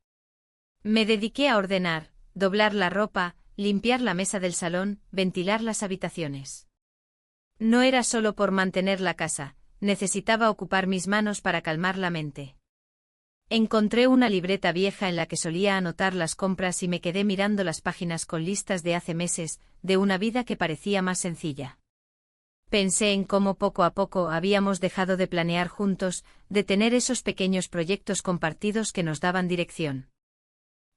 Me dediqué a ordenar, doblar la ropa, limpiar la mesa del salón, ventilar las habitaciones. No era solo por mantener la casa, necesitaba ocupar mis manos para calmar la mente. Encontré una libreta vieja en la que solía anotar las compras y me quedé mirando las páginas con listas de hace meses, de una vida que parecía más sencilla. Pensé en cómo poco a poco habíamos dejado de planear juntos, de tener esos pequeños proyectos compartidos que nos daban dirección.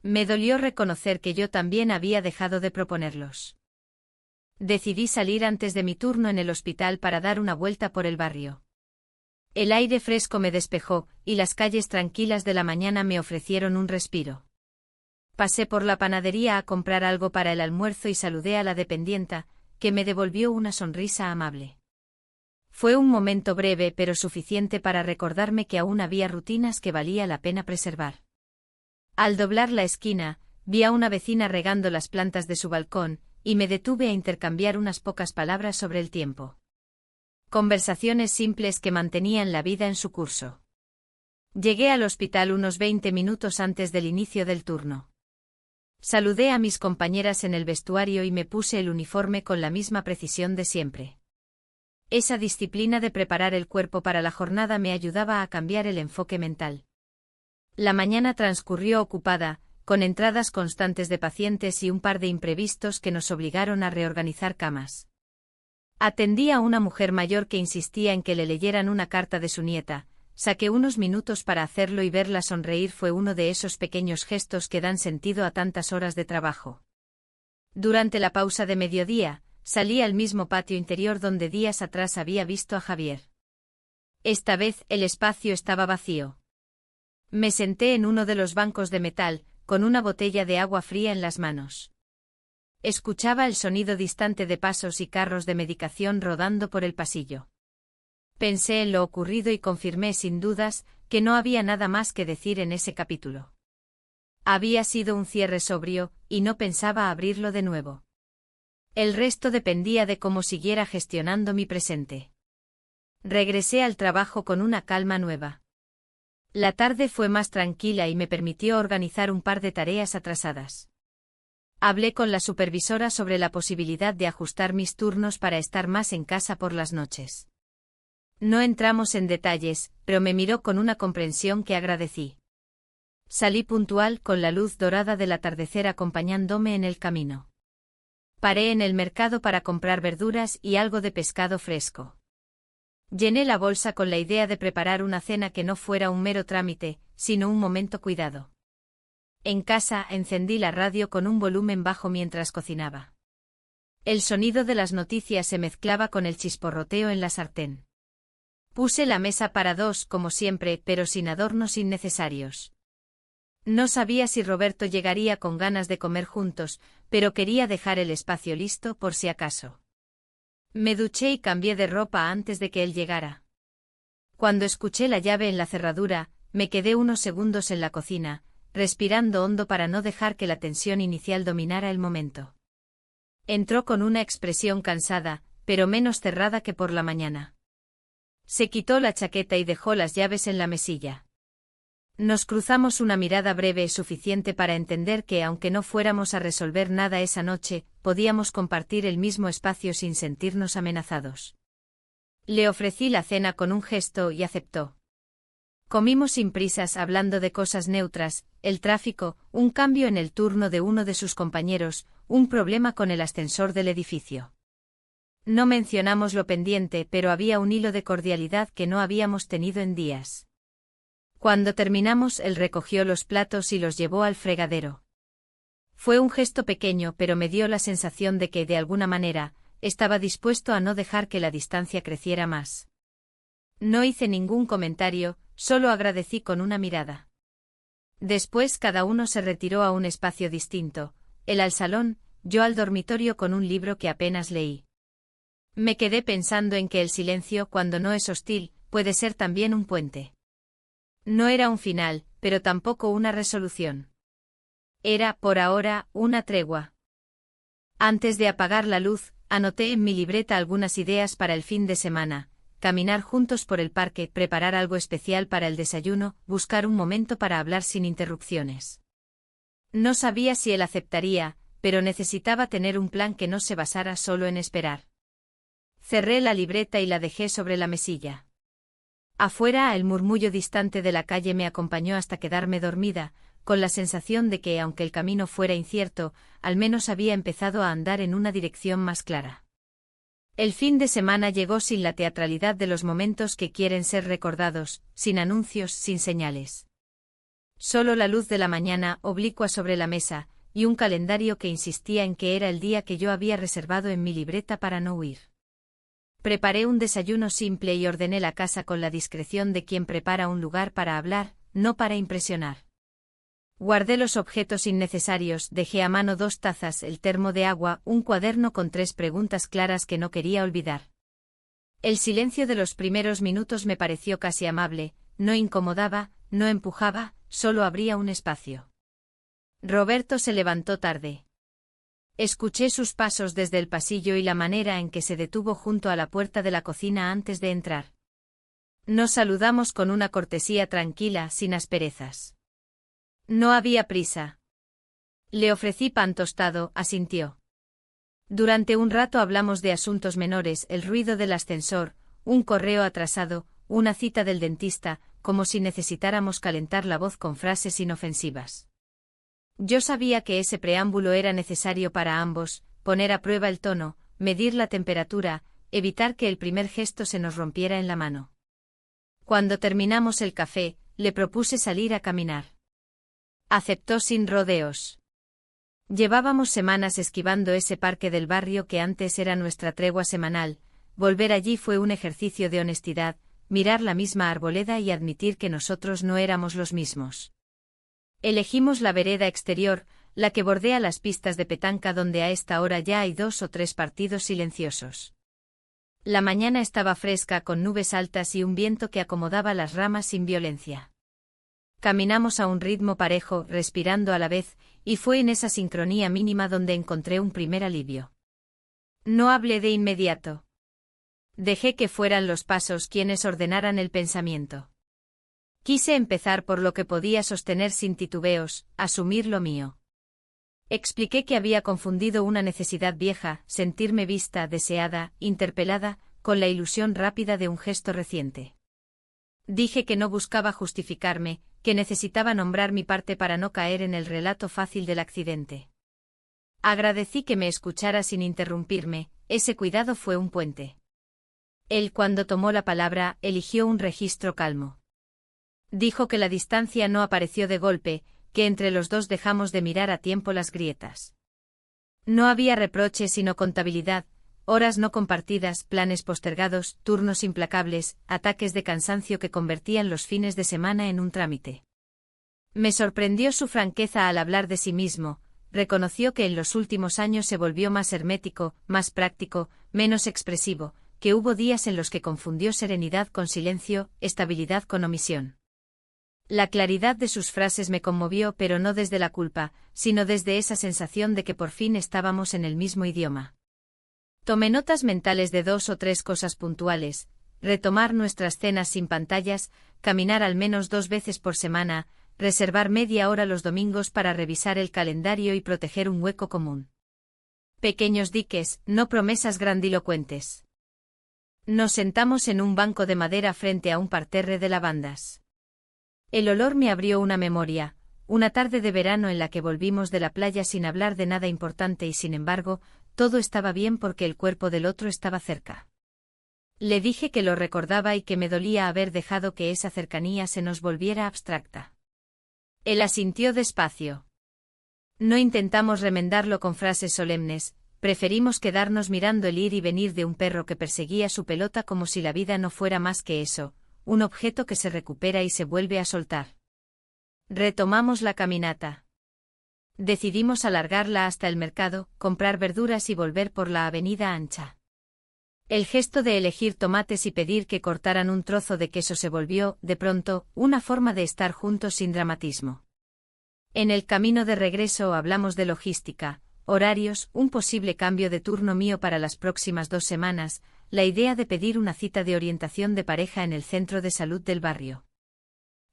Me dolió reconocer que yo también había dejado de proponerlos. Decidí salir antes de mi turno en el hospital para dar una vuelta por el barrio. El aire fresco me despejó, y las calles tranquilas de la mañana me ofrecieron un respiro. Pasé por la panadería a comprar algo para el almuerzo y saludé a la dependienta, que me devolvió una sonrisa amable. Fue un momento breve pero suficiente para recordarme que aún había rutinas que valía la pena preservar. Al doblar la esquina, vi a una vecina regando las plantas de su balcón, y me detuve a intercambiar unas pocas palabras sobre el tiempo. Conversaciones simples que mantenían la vida en su curso. Llegué al hospital unos 20 minutos antes del inicio del turno. Saludé a mis compañeras en el vestuario y me puse el uniforme con la misma precisión de siempre. Esa disciplina de preparar el cuerpo para la jornada me ayudaba a cambiar el enfoque mental. La mañana transcurrió ocupada, con entradas constantes de pacientes y un par de imprevistos que nos obligaron a reorganizar camas. Atendí a una mujer mayor que insistía en que le leyeran una carta de su nieta. Saqué unos minutos para hacerlo y verla sonreír fue uno de esos pequeños gestos que dan sentido a tantas horas de trabajo. Durante la pausa de mediodía, salí al mismo patio interior donde días atrás había visto a Javier. Esta vez el espacio estaba vacío. Me senté en uno de los bancos de metal, con una botella de agua fría en las manos. Escuchaba el sonido distante de pasos y carros de medicación rodando por el pasillo. Pensé en lo ocurrido y confirmé sin dudas que no había nada más que decir en ese capítulo. Había sido un cierre sobrio, y no pensaba abrirlo de nuevo. El resto dependía de cómo siguiera gestionando mi presente. Regresé al trabajo con una calma nueva. La tarde fue más tranquila y me permitió organizar un par de tareas atrasadas. Hablé con la supervisora sobre la posibilidad de ajustar mis turnos para estar más en casa por las noches. No entramos en detalles, pero me miró con una comprensión que agradecí. Salí puntual con la luz dorada del atardecer acompañándome en el camino. Paré en el mercado para comprar verduras y algo de pescado fresco. Llené la bolsa con la idea de preparar una cena que no fuera un mero trámite, sino un momento cuidado. En casa encendí la radio con un volumen bajo mientras cocinaba. El sonido de las noticias se mezclaba con el chisporroteo en la sartén. Puse la mesa para dos como siempre, pero sin adornos innecesarios. No sabía si Roberto llegaría con ganas de comer juntos, pero quería dejar el espacio listo por si acaso. Me duché y cambié de ropa antes de que él llegara. Cuando escuché la llave en la cerradura, me quedé unos segundos en la cocina, respirando hondo para no dejar que la tensión inicial dominara el momento. Entró con una expresión cansada, pero menos cerrada que por la mañana. Se quitó la chaqueta y dejó las llaves en la mesilla. Nos cruzamos una mirada breve suficiente para entender que aunque no fuéramos a resolver nada esa noche, podíamos compartir el mismo espacio sin sentirnos amenazados. Le ofrecí la cena con un gesto y aceptó. Comimos sin prisas hablando de cosas neutras, el tráfico, un cambio en el turno de uno de sus compañeros, un problema con el ascensor del edificio. No mencionamos lo pendiente, pero había un hilo de cordialidad que no habíamos tenido en días. Cuando terminamos, él recogió los platos y los llevó al fregadero. Fue un gesto pequeño, pero me dio la sensación de que, de alguna manera, estaba dispuesto a no dejar que la distancia creciera más. No hice ningún comentario, solo agradecí con una mirada. Después cada uno se retiró a un espacio distinto, él al salón, yo al dormitorio con un libro que apenas leí. Me quedé pensando en que el silencio, cuando no es hostil, puede ser también un puente. No era un final, pero tampoco una resolución. Era, por ahora, una tregua. Antes de apagar la luz, anoté en mi libreta algunas ideas para el fin de semana: caminar juntos por el parque, preparar algo especial para el desayuno, buscar un momento para hablar sin interrupciones. No sabía si él aceptaría, pero necesitaba tener un plan que no se basara solo en esperar. Cerré la libreta y la dejé sobre la mesilla. Afuera, el murmullo distante de la calle me acompañó hasta quedarme dormida, con la sensación de que, aunque el camino fuera incierto, al menos había empezado a andar en una dirección más clara. El fin de semana llegó sin la teatralidad de los momentos que quieren ser recordados, sin anuncios, sin señales. Solo la luz de la mañana oblicua sobre la mesa, y un calendario que insistía en que era el día que yo había reservado en mi libreta para no huir. Preparé un desayuno simple y ordené la casa con la discreción de quien prepara un lugar para hablar, no para impresionar. Guardé los objetos innecesarios, dejé a mano 2 tazas, el termo de agua, un cuaderno con 3 preguntas claras que no quería olvidar. El silencio de los primeros minutos me pareció casi amable, no incomodaba, no empujaba, solo abría un espacio. Roberto se levantó tarde. Escuché sus pasos desde el pasillo y la manera en que se detuvo junto a la puerta de la cocina antes de entrar. Nos saludamos con una cortesía tranquila, sin asperezas. No había prisa. Le ofrecí pan tostado, asintió. Durante un rato hablamos de asuntos menores, el ruido del ascensor, un correo atrasado, una cita del dentista, como si necesitáramos calentar la voz con frases inofensivas. Yo sabía que ese preámbulo era necesario para ambos, poner a prueba el tono, medir la temperatura, evitar que el primer gesto se nos rompiera en la mano. Cuando terminamos el café, le propuse salir a caminar. Aceptó sin rodeos. Llevábamos semanas esquivando ese parque del barrio que antes era nuestra tregua semanal. Volver allí fue un ejercicio de honestidad, mirar la misma arboleda y admitir que nosotros no éramos los mismos. Elegimos la vereda exterior, la que bordea las pistas de petanca donde a esta hora ya hay 2 o 3 partidos silenciosos. La mañana estaba fresca con nubes altas y un viento que acomodaba las ramas sin violencia. Caminamos a un ritmo parejo, respirando a la vez, y fue en esa sincronía mínima donde encontré un primer alivio. No hablé de inmediato. Dejé que fueran los pasos quienes ordenaran el pensamiento. Quise empezar por lo que podía sostener sin titubeos, asumir lo mío. Expliqué que había confundido una necesidad vieja, sentirme vista, deseada, interpelada, con la ilusión rápida de un gesto reciente. Dije que no buscaba justificarme, que necesitaba nombrar mi parte para no caer en el relato fácil del accidente. Agradecí que me escuchara sin interrumpirme, ese cuidado fue un puente. Él, cuando tomó la palabra, eligió un registro calmo. Dijo que la distancia no apareció de golpe, que entre los dos dejamos de mirar a tiempo las grietas. No había reproche sino contabilidad, horas no compartidas, planes postergados, turnos implacables, ataques de cansancio que convertían los fines de semana en un trámite. Me sorprendió su franqueza al hablar de sí mismo, reconoció que en los últimos años se volvió más hermético, más práctico, menos expresivo, que hubo días en los que confundió serenidad con silencio, estabilidad con omisión. La claridad de sus frases me conmovió, pero no desde la culpa, sino desde esa sensación de que por fin estábamos en el mismo idioma. Tomé notas mentales de 2 o 3 cosas puntuales: retomar nuestras cenas sin pantallas, caminar al menos 2 veces por semana, reservar media hora los domingos para revisar el calendario y proteger un hueco común. Pequeños diques, no promesas grandilocuentes. Nos sentamos en un banco de madera frente a un parterre de lavandas. El olor me abrió una memoria, una tarde de verano en la que volvimos de la playa sin hablar de nada importante y sin embargo, todo estaba bien porque el cuerpo del otro estaba cerca. Le dije que lo recordaba y que me dolía haber dejado que esa cercanía se nos volviera abstracta. Él asintió despacio. No intentamos remendarlo con frases solemnes, preferimos quedarnos mirando el ir y venir de un perro que perseguía su pelota como si la vida no fuera más que eso, un objeto que se recupera y se vuelve a soltar. Retomamos la caminata. Decidimos alargarla hasta el mercado, comprar verduras y volver por la avenida ancha. El gesto de elegir tomates y pedir que cortaran un trozo de queso se volvió, de pronto, una forma de estar juntos sin dramatismo. En el camino de regreso hablamos de logística, horarios, un posible cambio de turno mío para las próximas 2 semanas, la idea de pedir una cita de orientación de pareja en el centro de salud del barrio.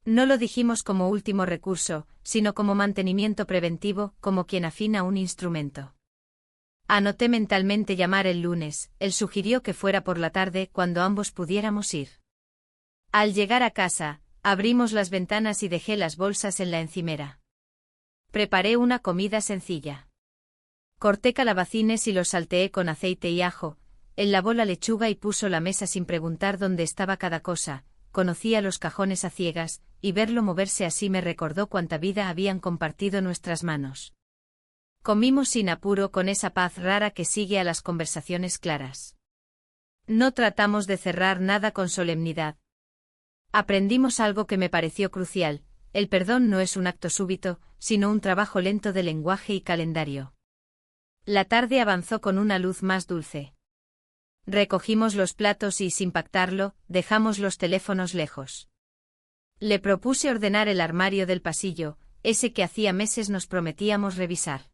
No lo dijimos como último recurso, sino como mantenimiento preventivo, como quien afina un instrumento. Anoté mentalmente llamar el lunes, él sugirió que fuera por la tarde cuando ambos pudiéramos ir. Al llegar a casa, abrimos las ventanas y dejé las bolsas en la encimera. Preparé una comida sencilla. Corté calabacines y los salteé con aceite y ajo. Él lavó la lechuga y puso la mesa sin preguntar dónde estaba cada cosa. Conocía los cajones a ciegas, y verlo moverse así me recordó cuánta vida habían compartido nuestras manos. Comimos sin apuro con esa paz rara que sigue a las conversaciones claras. No tratamos de cerrar nada con solemnidad. Aprendimos algo que me pareció crucial: el perdón no es un acto súbito, sino un trabajo lento de lenguaje y calendario. La tarde avanzó con una luz más dulce. Recogimos los platos y, sin pactarlo, dejamos los teléfonos lejos. Le propuse ordenar el armario del pasillo, ese que hacía meses nos prometíamos revisar.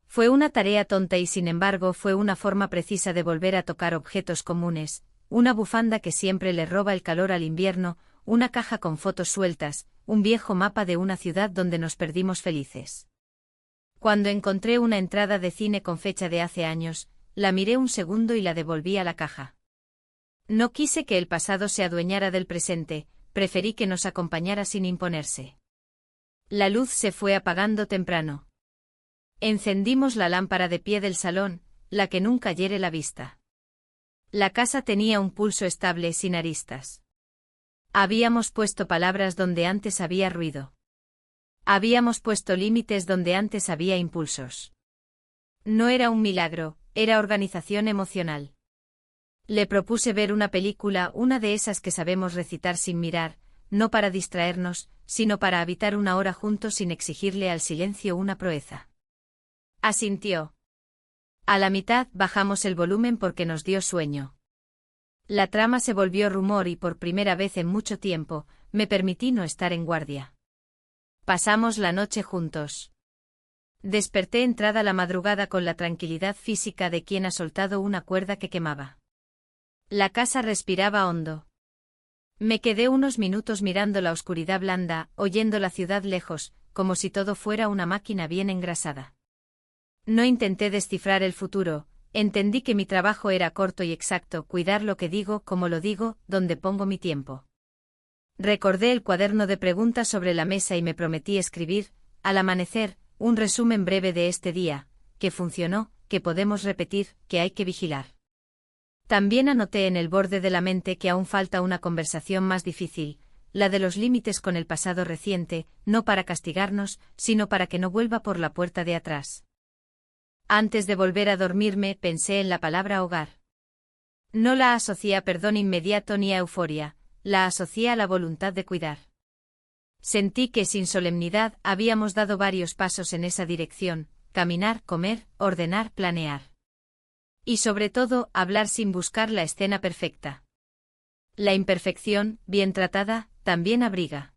Fue una tarea tonta y sin embargo fue una forma precisa de volver a tocar objetos comunes: una bufanda que siempre le roba el calor al invierno, una caja con fotos sueltas, un viejo mapa de una ciudad donde nos perdimos felices. Cuando encontré una entrada de cine con fecha de hace años, la miré un segundo y la devolví a la caja. No quise que el pasado se adueñara del presente, preferí que nos acompañara sin imponerse. La luz se fue apagando temprano. Encendimos la lámpara de pie del salón, la que nunca hiere la vista. La casa tenía un pulso estable sin aristas. Habíamos puesto palabras donde antes había ruido. Habíamos puesto límites donde antes había impulsos. No era un milagro, era organización emocional. Le propuse ver una película, una de esas que sabemos recitar sin mirar, no para distraernos, sino para habitar una hora juntos sin exigirle al silencio una proeza. Asintió. A la mitad bajamos el volumen porque nos dio sueño. La trama se volvió rumor y por primera vez en mucho tiempo, me permití no estar en guardia. Pasamos la noche juntos. Desperté entrada la madrugada con la tranquilidad física de quien ha soltado una cuerda que quemaba. La casa respiraba hondo. Me quedé unos minutos mirando la oscuridad blanda, oyendo la ciudad lejos, como si todo fuera una máquina bien engrasada. No intenté descifrar el futuro, entendí que mi trabajo era corto y exacto, cuidar lo que digo, como lo digo, donde pongo mi tiempo. Recordé el cuaderno de preguntas sobre la mesa y me prometí escribir, al amanecer, un resumen breve de este día, que funcionó, que podemos repetir, que hay que vigilar. También anoté en el borde de la mente que aún falta una conversación más difícil, la de los límites con el pasado reciente, no para castigarnos, sino para que no vuelva por la puerta de atrás. Antes de volver a dormirme, pensé en la palabra hogar. No la asocié a perdón inmediato ni a euforia, la asocié a la voluntad de cuidar. Sentí que sin solemnidad habíamos dado varios pasos en esa dirección, caminar, comer, ordenar, planear. Y sobre todo, hablar sin buscar la escena perfecta. La imperfección, bien tratada, también abriga.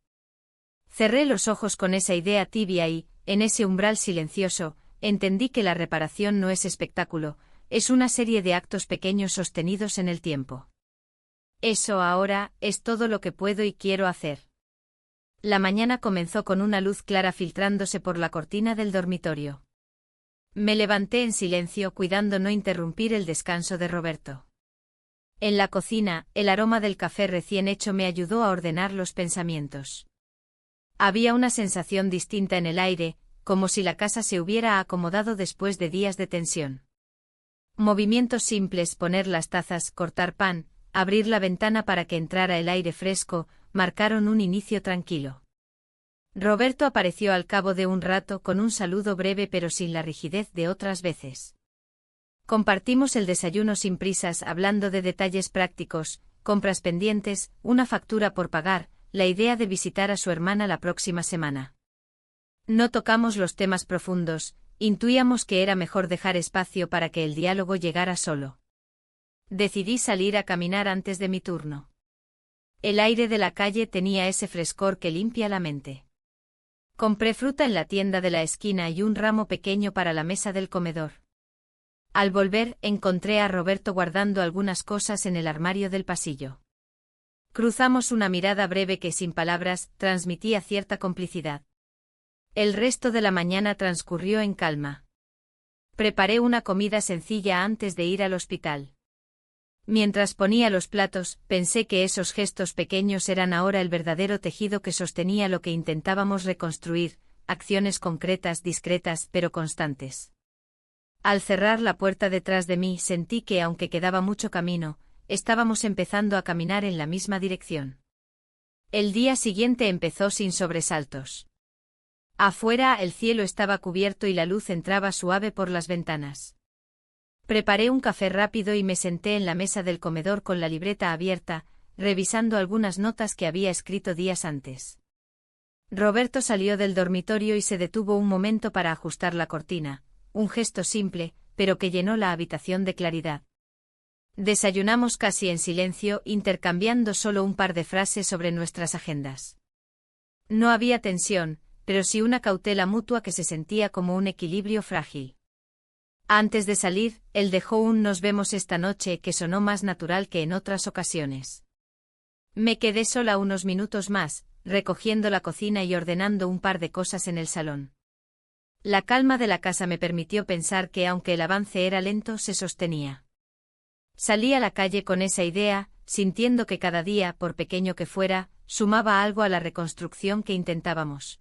Cerré los ojos con esa idea tibia y, en ese umbral silencioso, entendí que la reparación no es espectáculo, es una serie de actos pequeños sostenidos en el tiempo. Eso ahora, es todo lo que puedo y quiero hacer. La mañana comenzó con una luz clara filtrándose por la cortina del dormitorio. Me levanté en silencio cuidando no interrumpir el descanso de Roberto. En la cocina, el aroma del café recién hecho me ayudó a ordenar los pensamientos. Había una sensación distinta en el aire, como si la casa se hubiera acomodado después de días de tensión. Movimientos simples: poner las tazas, cortar pan, abrir la ventana para que entrara el aire fresco, marcaron un inicio tranquilo. Roberto apareció al cabo de un rato con un saludo breve pero sin la rigidez de otras veces. Compartimos el desayuno sin prisas hablando de detalles prácticos, compras pendientes, una factura por pagar, la idea de visitar a su hermana la próxima semana. No tocamos los temas profundos, intuíamos que era mejor dejar espacio para que el diálogo llegara solo. Decidí salir a caminar antes de mi turno. El aire de la calle tenía ese frescor que limpia la mente. Compré fruta en la tienda de la esquina y un ramo pequeño para la mesa del comedor. Al volver, encontré a Roberto guardando algunas cosas en el armario del pasillo. Cruzamos una mirada breve que sin palabras transmitía cierta complicidad. El resto de la mañana transcurrió en calma. Preparé una comida sencilla antes de ir al hospital. Mientras ponía los platos, pensé que esos gestos pequeños eran ahora el verdadero tejido que sostenía lo que intentábamos reconstruir, acciones concretas, discretas, pero constantes. Al cerrar la puerta detrás de mí, sentí que, aunque quedaba mucho camino, estábamos empezando a caminar en la misma dirección. El día siguiente empezó sin sobresaltos. Afuera el cielo estaba cubierto y la luz entraba suave por las ventanas. Preparé un café rápido y me senté en la mesa del comedor con la libreta abierta, revisando algunas notas que había escrito días antes. Roberto salió del dormitorio y se detuvo un momento para ajustar la cortina, un gesto simple, pero que llenó la habitación de claridad. Desayunamos casi en silencio, intercambiando solo un par de frases sobre nuestras agendas. No había tensión, pero sí una cautela mutua que se sentía como un equilibrio frágil. Antes de salir, él dejó un "nos vemos esta noche" que sonó más natural que en otras ocasiones. Me quedé sola unos minutos más, recogiendo la cocina y ordenando un par de cosas en el salón. La calma de la casa me permitió pensar que aunque el avance era lento, se sostenía. Salí a la calle con esa idea, sintiendo que cada día, por pequeño que fuera, sumaba algo a la reconstrucción que intentábamos.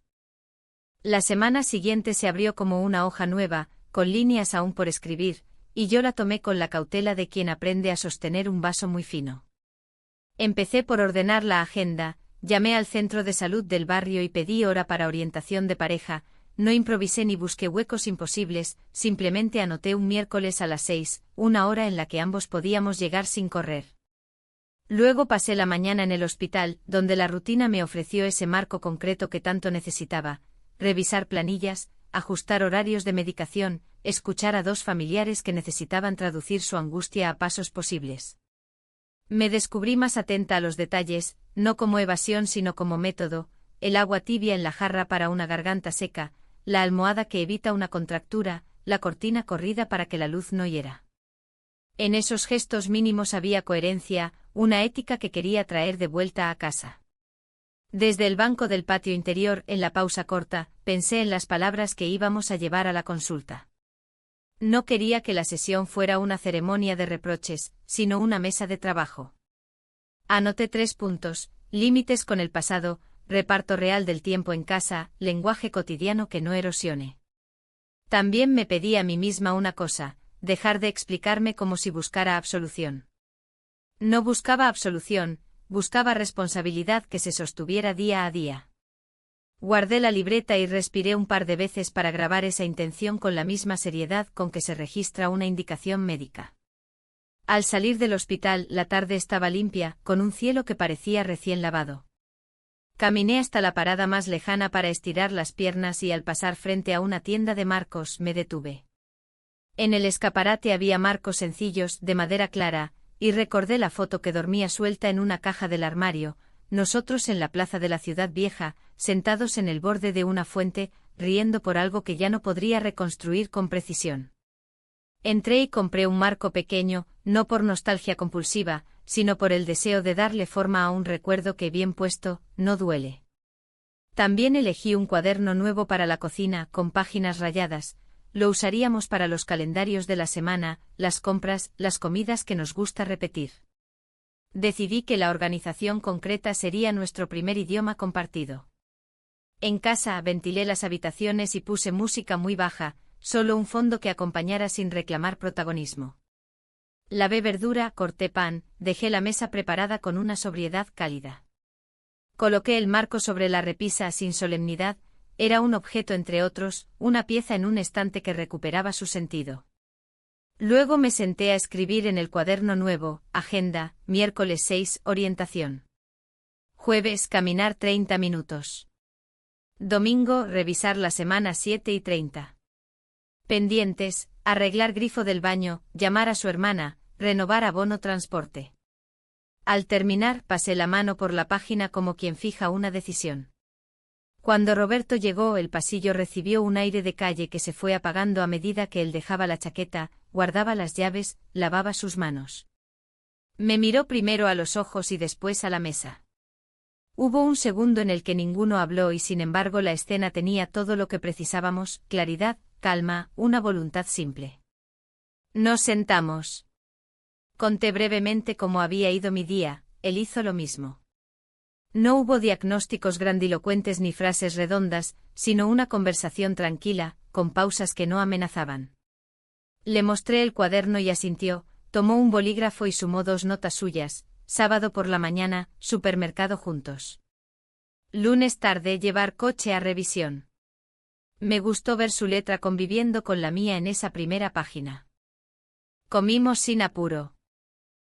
La semana siguiente se abrió como una hoja nueva, con líneas aún por escribir, y yo la tomé con la cautela de quien aprende a sostener un vaso muy fino. Empecé por ordenar la agenda, llamé al centro de salud del barrio y pedí hora para orientación de pareja, no improvisé ni busqué huecos imposibles, simplemente anoté un miércoles a las 6, una hora en la que ambos podíamos llegar sin correr. Luego pasé la mañana en el hospital, donde la rutina me ofreció ese marco concreto que tanto necesitaba, revisar planillas, ajustar horarios de medicación, escuchar a dos familiares que necesitaban traducir su angustia a pasos posibles. Me descubrí más atenta a los detalles, no como evasión sino como método, el agua tibia en la jarra para una garganta seca, la almohada que evita una contractura, la cortina corrida para que la luz no hiera. En esos gestos mínimos había coherencia, una ética que quería traer de vuelta a casa. Desde el banco del patio interior, en la pausa corta, pensé en las palabras que íbamos a llevar a la consulta. No quería que la sesión fuera una ceremonia de reproches, sino una mesa de trabajo. Anoté 3 puntos: límites con el pasado, reparto real del tiempo en casa, lenguaje cotidiano que no erosione. También me pedí a mí misma una cosa: dejar de explicarme como si buscara absolución. No buscaba absolución, buscaba responsabilidad que se sostuviera día a día. Guardé la libreta y respiré un par de veces para grabar esa intención con la misma seriedad con que se registra una indicación médica. Al salir del hospital, la tarde estaba limpia, con un cielo que parecía recién lavado. Caminé hasta la parada más lejana para estirar las piernas y al pasar frente a una tienda de marcos me detuve. En el escaparate había marcos sencillos, de madera clara, y recordé la foto que dormía suelta en una caja del armario, nosotros en la plaza de la ciudad vieja, sentados en el borde de una fuente, riendo por algo que ya no podría reconstruir con precisión. Entré y compré un marco pequeño, no por nostalgia compulsiva, sino por el deseo de darle forma a un recuerdo que bien puesto, no duele. También elegí un cuaderno nuevo para la cocina, con páginas rayadas. Lo usaríamos para los calendarios de la semana, las compras, las comidas que nos gusta repetir. Decidí que la organización concreta sería nuestro primer idioma compartido. En casa ventilé las habitaciones y puse música muy baja, solo un fondo que acompañara sin reclamar protagonismo. Lavé verdura, corté pan, dejé la mesa preparada con una sobriedad cálida. Coloqué el marco sobre la repisa sin solemnidad, era un objeto entre otros, una pieza en un estante que recuperaba su sentido. Luego me senté a escribir en el cuaderno nuevo: agenda, miércoles 6, orientación. Jueves, caminar 30 minutos. Domingo, revisar la semana 7:30. Pendientes, arreglar grifo del baño, llamar a su hermana, renovar abono transporte. Al terminar, pasé la mano por la página como quien fija una decisión. Cuando Roberto llegó, el pasillo recibió un aire de calle que se fue apagando a medida que él dejaba la chaqueta, guardaba las llaves, lavaba sus manos. Me miró primero a los ojos y después a la mesa. Hubo un segundo en el que ninguno habló y sin embargo la escena tenía todo lo que precisábamos: claridad, calma, una voluntad simple. Nos sentamos. Conté brevemente cómo había ido mi día, él hizo lo mismo. No hubo diagnósticos grandilocuentes ni frases redondas, sino una conversación tranquila, con pausas que no amenazaban. Le mostré el cuaderno y asintió, tomó un bolígrafo y sumó 2 notas suyas: sábado por la mañana, supermercado juntos. Lunes tarde, llevar coche a revisión. Me gustó ver su letra conviviendo con la mía en esa primera página. Comimos sin apuro.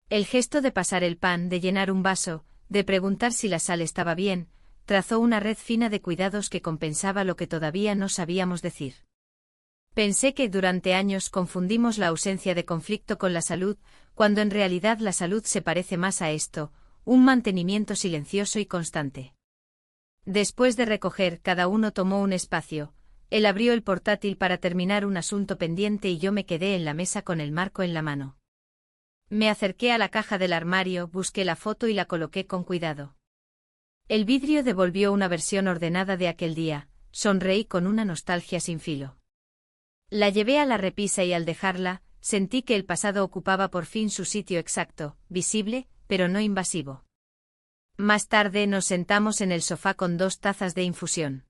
El gesto de pasar el pan, de llenar un vaso, de preguntar si la sal estaba bien, trazó una red fina de cuidados que compensaba lo que todavía no sabíamos decir. Pensé que durante años confundimos la ausencia de conflicto con la salud, cuando en realidad la salud se parece más a esto: un mantenimiento silencioso y constante. Después de recoger, cada uno tomó un espacio. Él abrió el portátil para terminar un asunto pendiente y yo me quedé en la mesa con el marco en la mano. Me acerqué a la caja del armario, busqué la foto y la coloqué con cuidado. El vidrio devolvió una versión ordenada de aquel día, sonreí con una nostalgia sin filo. La llevé a la repisa y al dejarla, sentí que el pasado ocupaba por fin su sitio exacto, visible, pero no invasivo. Más tarde nos sentamos en el sofá con 2 tazas de infusión.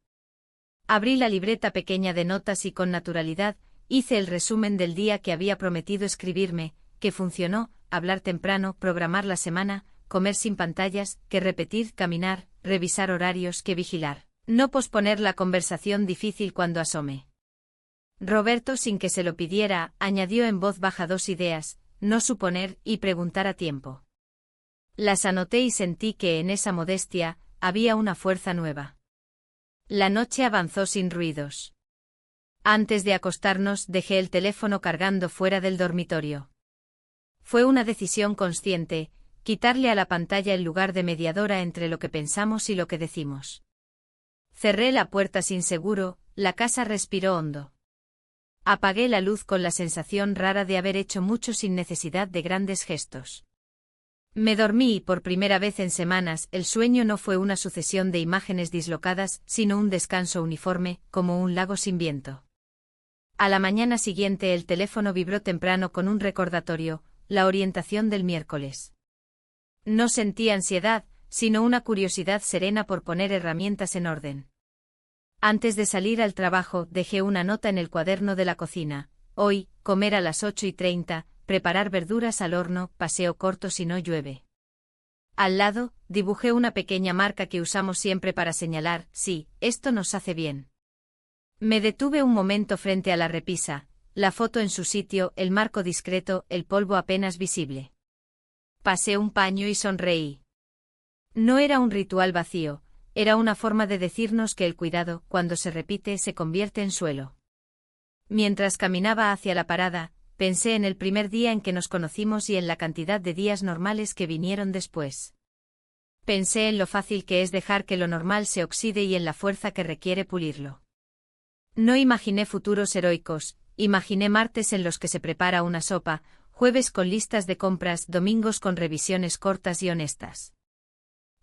Abrí la libreta pequeña de notas y con naturalidad, Hice el resumen del día que había prometido escribirme, que funcionó: hablar temprano, programar la semana, comer sin pantallas, que repetir, caminar, revisar horarios, que vigilar, no posponer la conversación difícil cuando asome. Roberto, sin que se lo pidiera, añadió en voz baja 2 ideas: no suponer y preguntar a tiempo. Las anoté y sentí que en esa modestia había una fuerza nueva. La noche avanzó sin ruidos. Antes de acostarnos dejé el teléfono cargando fuera del dormitorio. Fue una decisión consciente, quitarle a la pantalla el lugar de mediadora entre lo que pensamos y lo que decimos. Cerré la puerta sin seguro, la casa respiró hondo. Apagué la luz con la sensación rara de haber hecho mucho sin necesidad de grandes gestos. Me dormí y por primera vez en semanas el sueño no fue una sucesión de imágenes dislocadas, sino un descanso uniforme, como un lago sin viento. A la mañana siguiente el teléfono vibró temprano con un recordatorio: la orientación del miércoles. No sentí ansiedad, sino una curiosidad serena por poner herramientas en orden. Antes de salir al trabajo dejé una nota en el cuaderno de la cocina: hoy, comer a las 8:30, preparar verduras al horno, paseo corto si no llueve. Al lado, dibujé una pequeña marca que usamos siempre para señalar: sí, esto nos hace bien. Me detuve un momento frente a la repisa, la foto en su sitio, el marco discreto, el polvo apenas visible. Pasé un paño y sonreí. No era un ritual vacío, era una forma de decirnos que el cuidado, cuando se repite, se convierte en suelo. Mientras caminaba hacia la parada, pensé en el primer día en que nos conocimos y en la cantidad de días normales que vinieron después. Pensé en lo fácil que es dejar que lo normal se oxide y en la fuerza que requiere pulirlo. No imaginé futuros heroicos, imaginé martes en los que se prepara una sopa, jueves con listas de compras, domingos con revisiones cortas y honestas.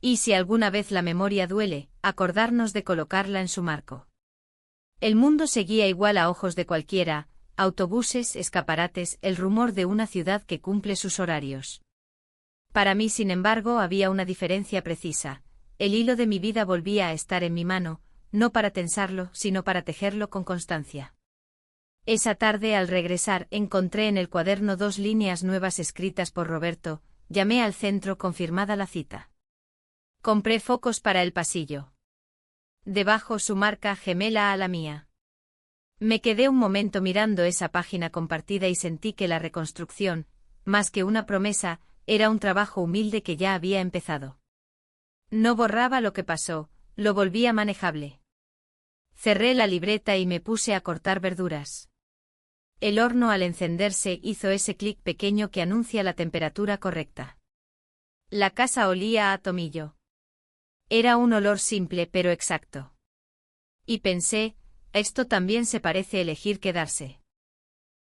Y si alguna vez la memoria duele, acordarnos de colocarla en su marco. El mundo seguía igual a ojos de cualquiera: autobuses, escaparates, el rumor de una ciudad que cumple sus horarios. Para mí, sin embargo, había una diferencia precisa: el hilo de mi vida volvía a estar en mi mano, no para tensarlo, sino para tejerlo con constancia. Esa tarde, al regresar, encontré en el cuaderno 2 líneas nuevas escritas por Roberto: llamé al centro, confirmada la cita. Compré focos para el pasillo. Debajo su marca gemela a la mía. Me quedé un momento mirando esa página compartida y sentí que la reconstrucción, más que una promesa, era un trabajo humilde que ya había empezado. No borraba lo que pasó, lo volvía manejable. Cerré la libreta y me puse a cortar verduras. El horno, al encenderse, hizo ese clic pequeño que anuncia la temperatura correcta. La casa olía a tomillo. Era un olor simple pero exacto. Y pensé: esto también se parece elegir quedarse.